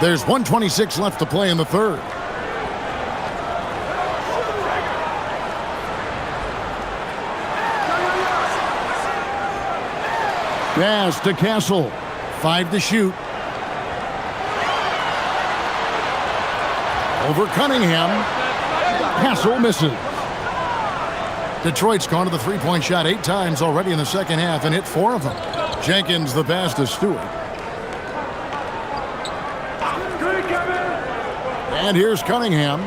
There's 1:26 left to play in the third. Pass to Castle. 5 to shoot. Over Cunningham. Castle misses. Detroit's gone to the three-point shot 8 times already in the second half and hit 4 of them. Jenkins the pass to Stewart. And here's Cunningham.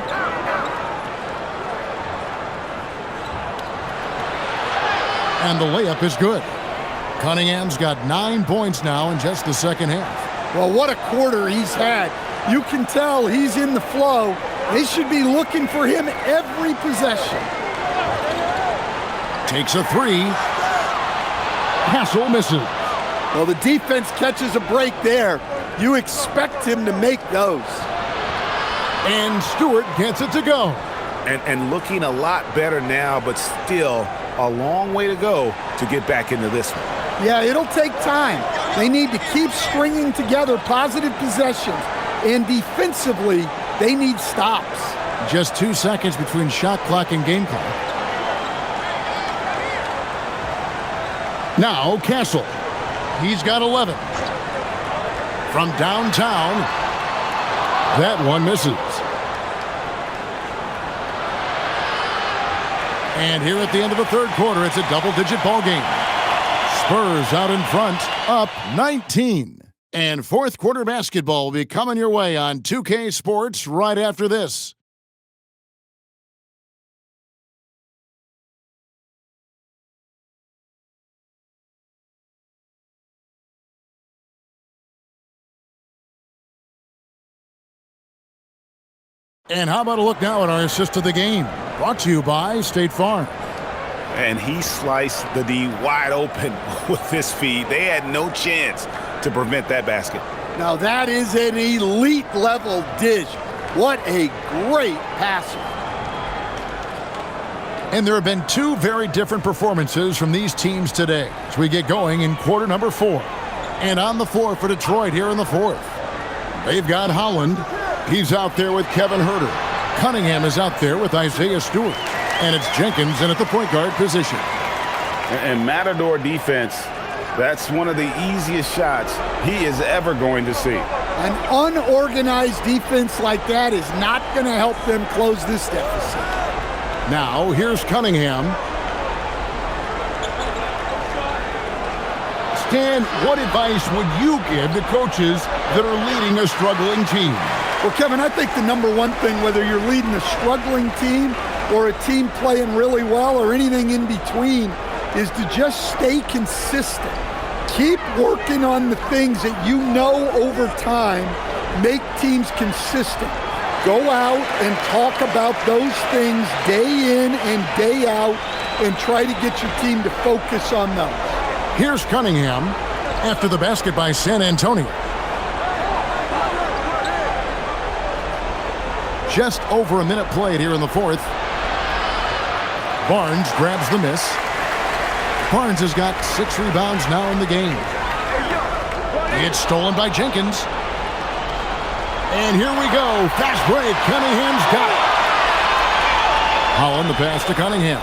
And the layup is good. Cunningham's got 9 points now in just the second half. Well, what a quarter he's had. You can tell he's in the flow. They should be looking for him every possession. Takes a 3. Castle misses. Well, the defense catches a break there. You expect him to make those. And Stewart gets it to go. And looking a lot better now, but still a long way to go to get back into this one. Yeah, it'll take time. They need to keep stringing together positive possessions. And defensively, they need stops. Just 2 seconds between shot clock and game clock. Now Castle. He's got 11. From downtown, that one misses. And here at the end of the third quarter, it's a double-digit ball game. Spurs out in front, up 19. And fourth quarter basketball will be coming your way on 2K Sports right after this. And how about a look now at our assist of the game? Brought to you by State Farm. And he sliced the D wide open with this feed. They had no chance to prevent that basket. Now that is an elite level dish. What a great passer. And there have been 2 very different performances from these teams today as we get going in quarter number 4. And on the floor for Detroit here in the fourth. They've got Holland. He's out there with Kevin Huerter. Cunningham is out there with Isaiah Stewart. And it's Jenkins in at the point guard position. And Matador defense, that's one of the easiest shots he is ever going to see. An unorganized defense like that is not going to help them close this deficit. Now, here's Cunningham. Stan, what advice would you give to coaches that are leading a struggling team? Well, Kevin, I think the number one thing, whether you're leading a struggling team or a team playing really well or anything in between, is to just stay consistent. Keep working on the things that you know over time make teams consistent. Go out and talk about those things day in and day out and try to get your team to focus on those. Here's Cunningham after the basket by San Antonio. Just over a minute played here in the fourth. Barnes grabs the miss. Barnes has got 6 rebounds now in the game. It's stolen by Jenkins. And here we go. Fast break. Cunningham's got it. Holland the pass to Cunningham.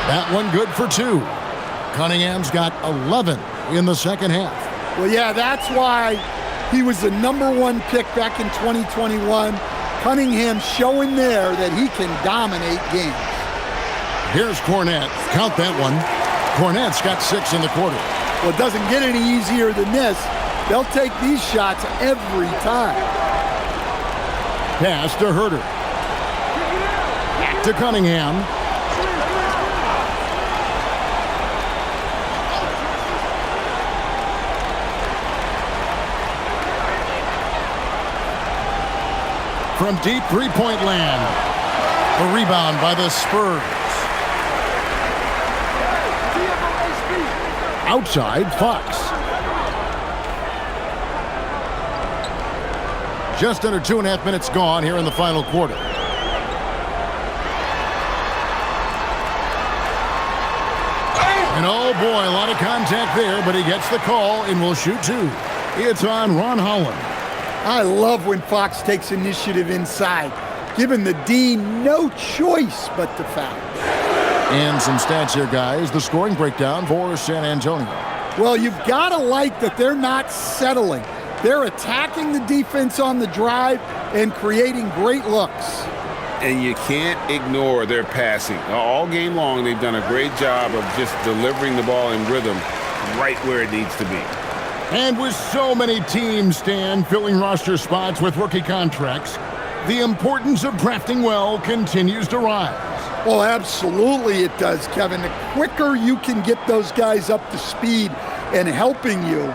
That one good for 2. Cunningham's got 11 in the second half. Well, yeah, that's why he was the #1 pick back in 2021. Cunningham showing there that he can dominate games. Here's Cornette. Count that one. Cornette's got 6 in the quarter. Well, it doesn't get any easier than this. They'll take these shots every time. Pass to Herter. Back to Cunningham. From deep three-point land. A rebound by the Spurs. Outside, Fox. Just under 2.5 minutes gone here in the final quarter. And oh boy, a lot of contact there, but he gets the call and will shoot 2. It's on Ron Holland. I love when Fox takes initiative inside, giving the Dean no choice but to foul. And some stats here, guys. The scoring breakdown for San Antonio. Well, you've got to like that they're not settling. They're attacking the defense on the drive and creating great looks. And you can't ignore their passing. All game long, they've done a great job of just delivering the ball in rhythm right where it needs to be. And with so many teams, Stan, filling roster spots with rookie contracts, the importance of drafting well continues to rise. Well, absolutely it does, Kevin. The quicker you can get those guys up to speed and helping you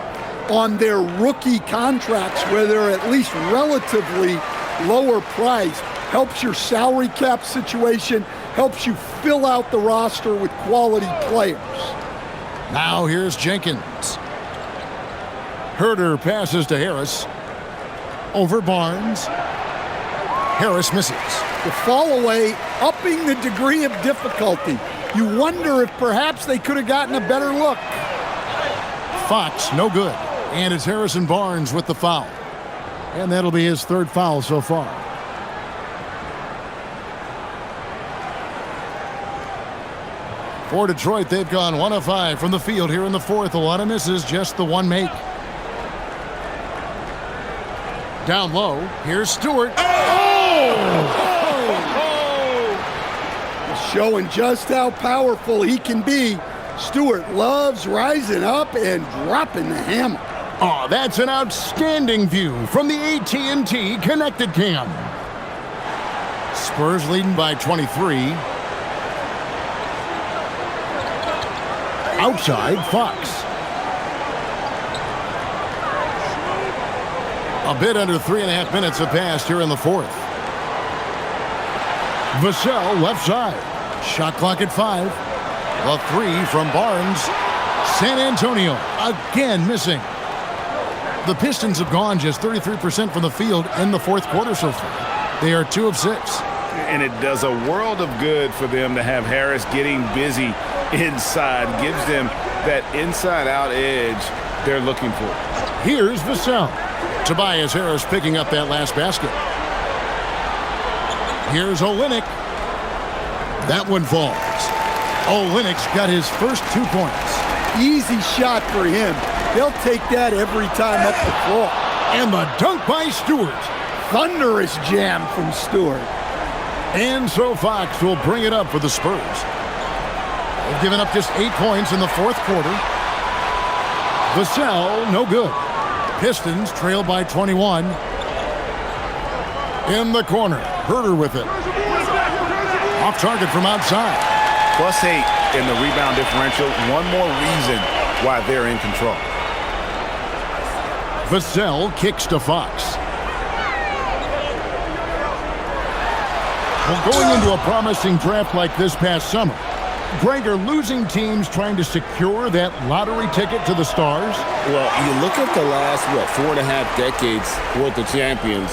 on their rookie contracts, where they're at least relatively lower priced, helps your salary cap situation, helps you fill out the roster with quality players. Now here's Jenkins. Herter passes to Harris. Over Barnes. Harris misses. The fall away, upping the degree of difficulty. You wonder if perhaps they could have gotten a better look. Fox, no good. And it's Harrison Barnes with the foul. And that'll be his 3rd foul so far. For Detroit, they've gone 1 of 5 from the field here in the fourth. A lot of misses, just the one make. Down low, here's Stewart. Showing just how powerful he can be. Stewart loves rising up and dropping the hammer. Oh, that's an outstanding view from the AT&T Connected Cam. Spurs leading by 23. Outside, Fox. A bit under 3.5 minutes have passed here in the fourth. Vassell left side. Shot clock at 5. A 3 from Barnes. San Antonio again missing. The Pistons have gone just 33% from the field in the fourth quarter so far. They are 2 of 6. And it does a world of good for them to have Harris getting busy inside. Gives them that inside-out edge they're looking for. Here's Vassell. Tobias Harris picking up that last basket. Here's Olynyk. That one falls. Olynyk's got his first 2 points. Easy shot for him. They'll take that every time up the floor. And the dunk by Stewart. Thunderous jam from Stewart. And so Fox will bring it up for the Spurs. They've given up just 8 points in the fourth quarter. Vassell, no good. Pistons trail by 21. In the corner, Herter with it. Off target from outside. +8 in the rebound differential. One more reason why they're in control. Vassell kicks to Fox. Well, going into a promising draft like this past summer, Greg, are losing teams trying to secure that lottery ticket to the stars? Well, you look at the last, 4.5 decades worth of champions,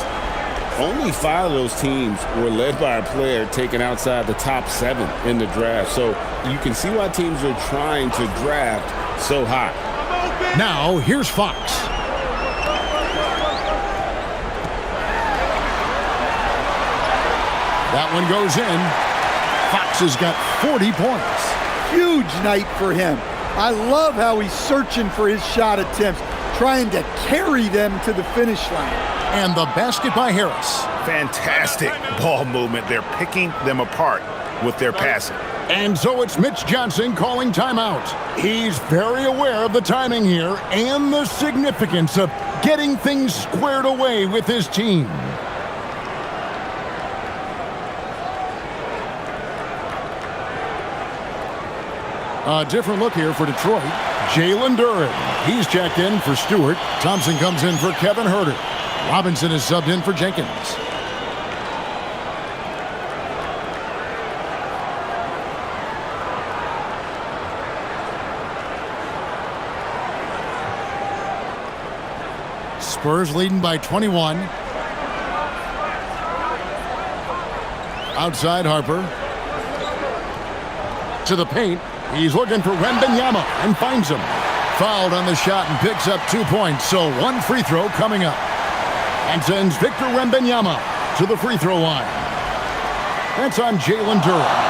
only 5 of those teams were led by a player taken outside the top 7 in the draft. So you can see why teams are trying to draft so high. Now, here's Fox. That one goes in. Fox has got 40 points. Huge night for him. I love how he's searching for his shot attempts, trying to carry them to the finish line. And the basket by Harris. Fantastic ball movement. They're picking them apart with their passing. And so it's Mitch Johnson calling timeout. He's very aware of the timing here and the significance of getting things squared away with his team. A different look here for Detroit. Jalen Duren. He's checked in for Stewart. Thompson comes in for Kevin Huerter. Robinson is subbed in for Jenkins. Spurs leading by 21. Outside Harper. To the paint. He's looking for Wembanyama and finds him. Fouled on the shot and picks up 2 points. So 1 free throw coming up. And sends Victor Wembanyama to the free throw line. That's on Jalen Duren.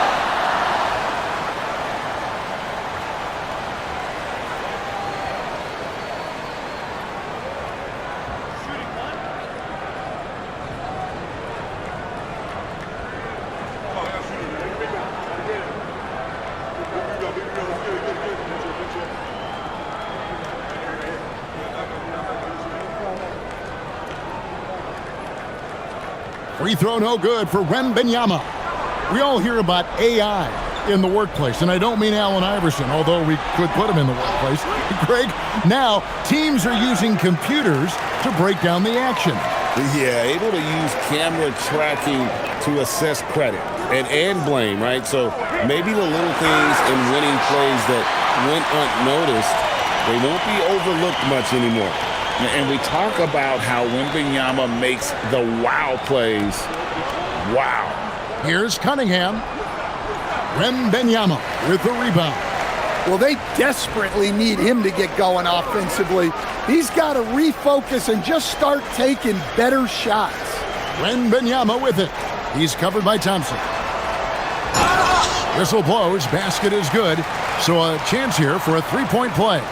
Free throw no good for Wembanyama. We all hear about AI in the workplace, and I don't mean Allen Iverson, although we could put him in the workplace. Greg, now teams are using computers to break down the action. Yeah, able to use camera tracking to assess credit and blame, right? So maybe the little things in winning plays that went unnoticed, they won't be overlooked much anymore. And we talk about how Wembanyama makes the wow plays. Wow. Here's Cunningham. Wembanyama with the rebound. Well, they desperately need him to get going offensively. He's got to refocus and just start taking better shots. Wembanyama with it. He's covered by Thompson. Whistle blows. Basket is good. So a chance here for a three-point play.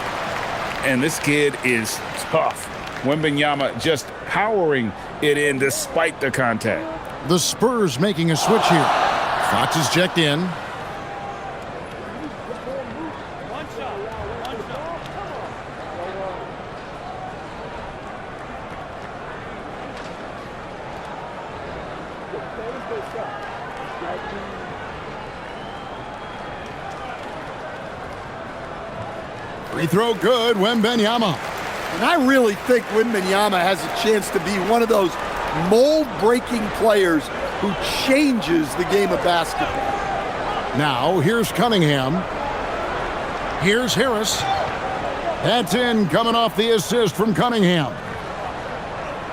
And this kid is tough. Wembanyama just powering it in despite the contact. The Spurs making a switch here. Fox is checked in. Free throw good, Wembanyama. And I really think Wembanyama has a chance to be one of those mold-breaking players who changes the game of basketball. Now, here's Cunningham. Here's Harris. That's in, coming off the assist from Cunningham.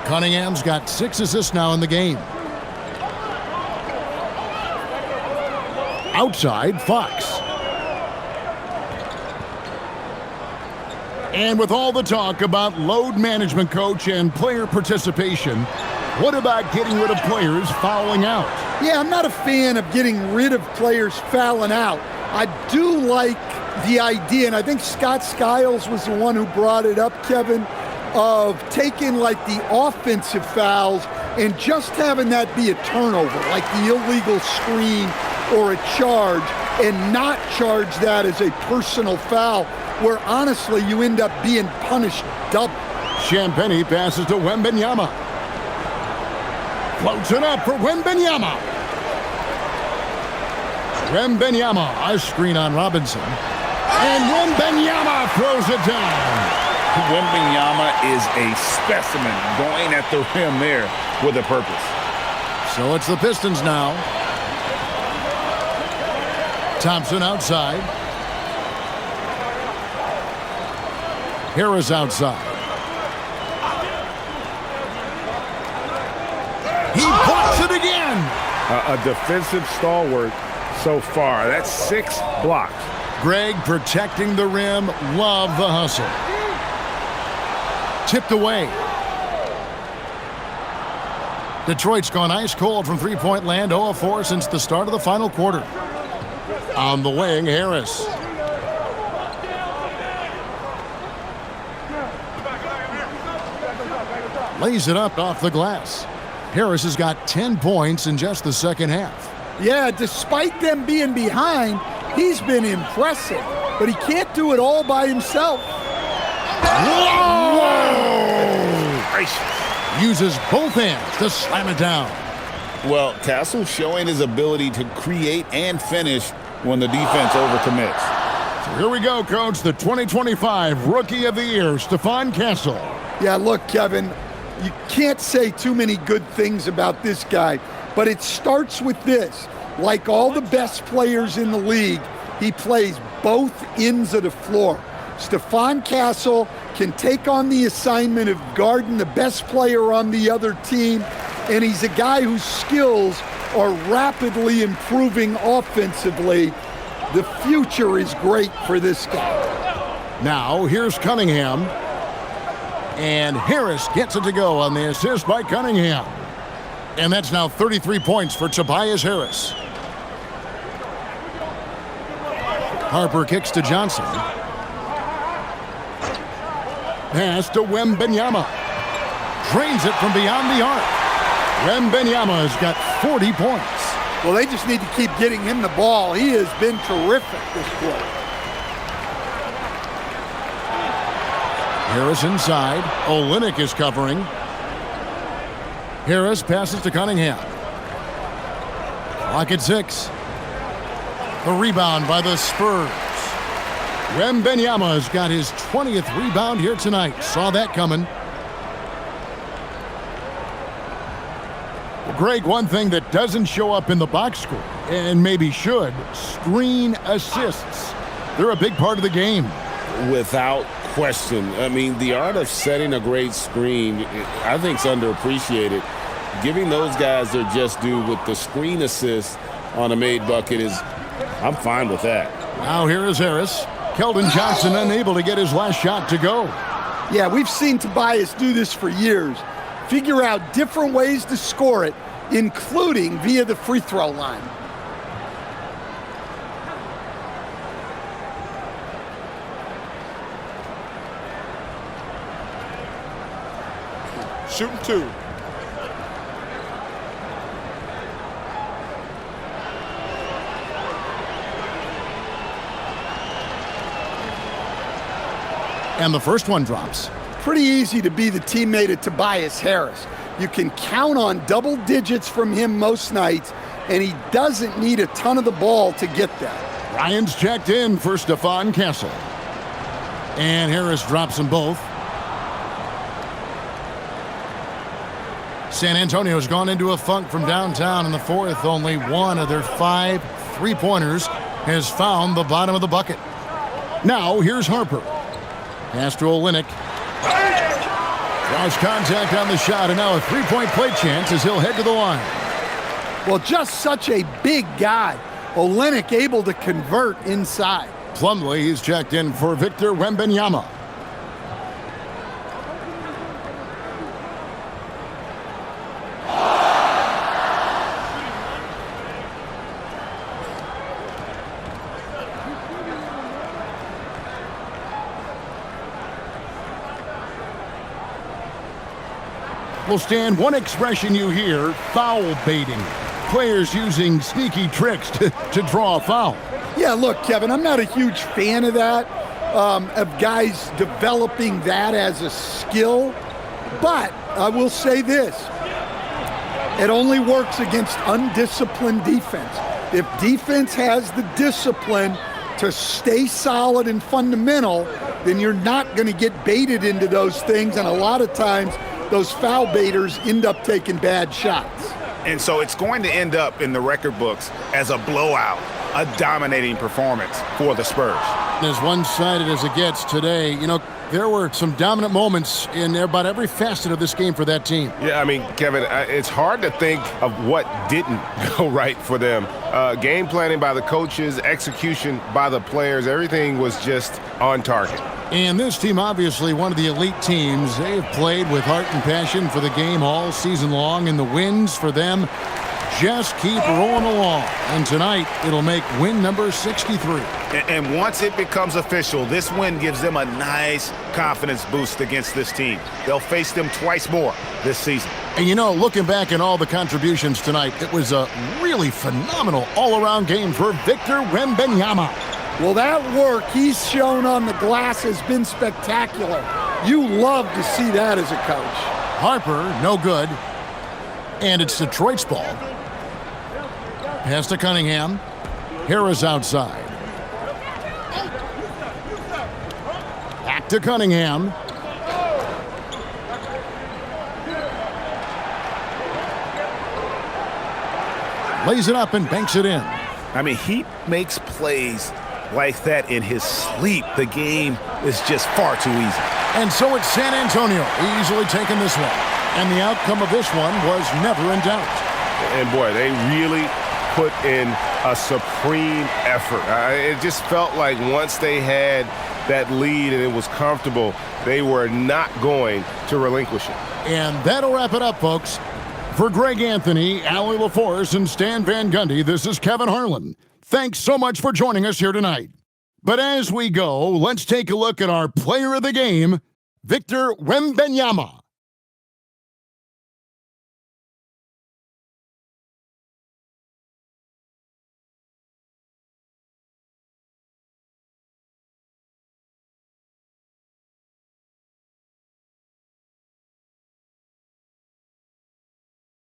Cunningham's got 6 assists now in the game. Outside, Fox. And with all the talk about load management, coach, and player participation, what about getting rid of players fouling out? Yeah, I'm not a fan of getting rid of players fouling out. I do like the idea, and I think Scott Skiles was the one who brought it up, Kevin, of taking like the offensive fouls and just having that be a turnover, like the illegal screen or a charge, and not charge that as a personal foul, where honestly you end up being punished double. Champagnie passes to Wembanyama. Floats it up for Wembanyama. Wembanyama, a screen on Robinson. And Wembanyama throws it down. Wembanyama is a specimen going at the rim there with a purpose. So it's the Pistons now. Thompson outside. Harris outside. He blocks it again. A defensive stalwart so far. That's 6 blocks. Greg protecting the rim. Love the hustle. Tipped away. Detroit's gone ice cold from three-point land. 0 of 4 since the start of the final quarter. On the wing, Harris. Lays it up off the glass. Harris has got 10 points in just the second half. Yeah, despite them being behind, he's been impressive, but he can't do it all by himself. Whoa! Uses both hands to slam it down. Well, Castle showing his ability to create and finish when the defense overcommits. So here we go, Coach. The 2025 Rookie of the Year, Stephon Castle. Yeah, look, Kevin, you can't say too many good things about this guy, but it starts with this. Like all the best players in the league, he plays both ends of the floor. Stephon Castle can take on the assignment of guarding the best player on the other team, and he's a guy whose skills are rapidly improving offensively. The future is great for this guy. Now, here's Cunningham. And Harris gets it to go on the assist by Cunningham. And that's now 33 points for Tobias Harris. Harper kicks to Johnson. Pass to Wembanyama. Drains it from beyond the arc. Wembanyama has got 40 points. Well, they just need to keep getting him the ball. He has been terrific this quarter. Harris inside. Olynyk is covering. Harris passes to Cunningham. Clock at 6. The rebound by the Spurs. Wembanyama has got his 20th rebound here tonight. Saw that coming. Well, Greg, one thing that doesn't show up in the box score, and maybe should, screen assists. They're a big part of the game. Without question. I mean, the art of setting a great screen, I think, is underappreciated. Giving those guys their just due with the screen assist on a made bucket is, I'm fine with that. Now here is Harris. Keldon Johnson unable to get his last shot to go. Yeah, we've seen Tobias do this for years. Figure out different ways to score it, including via the free throw line. Shooting 2. And the first one drops. Pretty easy to be the teammate of Tobias Harris. You can count on double digits from him most nights, and he doesn't need a ton of the ball to get that. Ryan's checked in for Stephon Castle. And Harris drops them both. San Antonio's gone into a funk from downtown in the fourth. Only one of their 5 three-pointers has found the bottom of the bucket. Now here's Harper. Pass to Olynyk. Draws contact on the shot, and now a three-point play chance as he'll head to the line. Well, just such a big guy. Olynyk able to convert inside. Plumlee, he's checked in for Victor Wembanyama. Well, Stan, one expression you hear, foul baiting. Players using sneaky tricks to draw a foul. Yeah, look, Kevin, I'm not a huge fan of that, of guys developing that as a skill. But I will say this. It only works against undisciplined defense. If defense has the discipline to stay solid and fundamental, then you're not going to get baited into those things. And a lot of times, those foul baiters end up taking bad shots. And so it's going to end up in the record books as a blowout. a dominating performance for the Spurs. As one-sided as it gets today, there were some dominant moments in about every facet of this game for that team. Yeah, I mean, Kevin, it's hard to think of what didn't go right for them. Game planning by the coaches, execution by the players, everything was just on target. And this team, obviously one of the elite teams. They've played with heart and passion for the game all season long, and the wins for them just keep rolling along. And tonight, it'll make win number 63. And once it becomes official, this win gives them a nice confidence boost against this team. They'll face them twice more this season. And looking back at all the contributions tonight, it was a really phenomenal all-around game for Victor Wembanyama. Well, that work he's shown on the glass has been spectacular. You love to see that as a coach. Harper, no good. And it's Detroit's ball. Pass to Cunningham. Harris outside. Back to Cunningham. Lays it up and banks it in. I mean, he makes plays like that in his sleep. The game is just far too easy. And so it's San Antonio easily taking this one. And the outcome of this one was never in doubt. And boy, they really put in a supreme effort. It just felt like once they had that lead and it was comfortable, they were not going to relinquish it. And that'll wrap it up, folks. For Greg Anthony, Allie LaForce, and Stan Van Gundy, this is Kevin Harlan. Thanks so much for joining us here tonight. But as we go, let's take a look at our player of the game, Victor Wembanyama.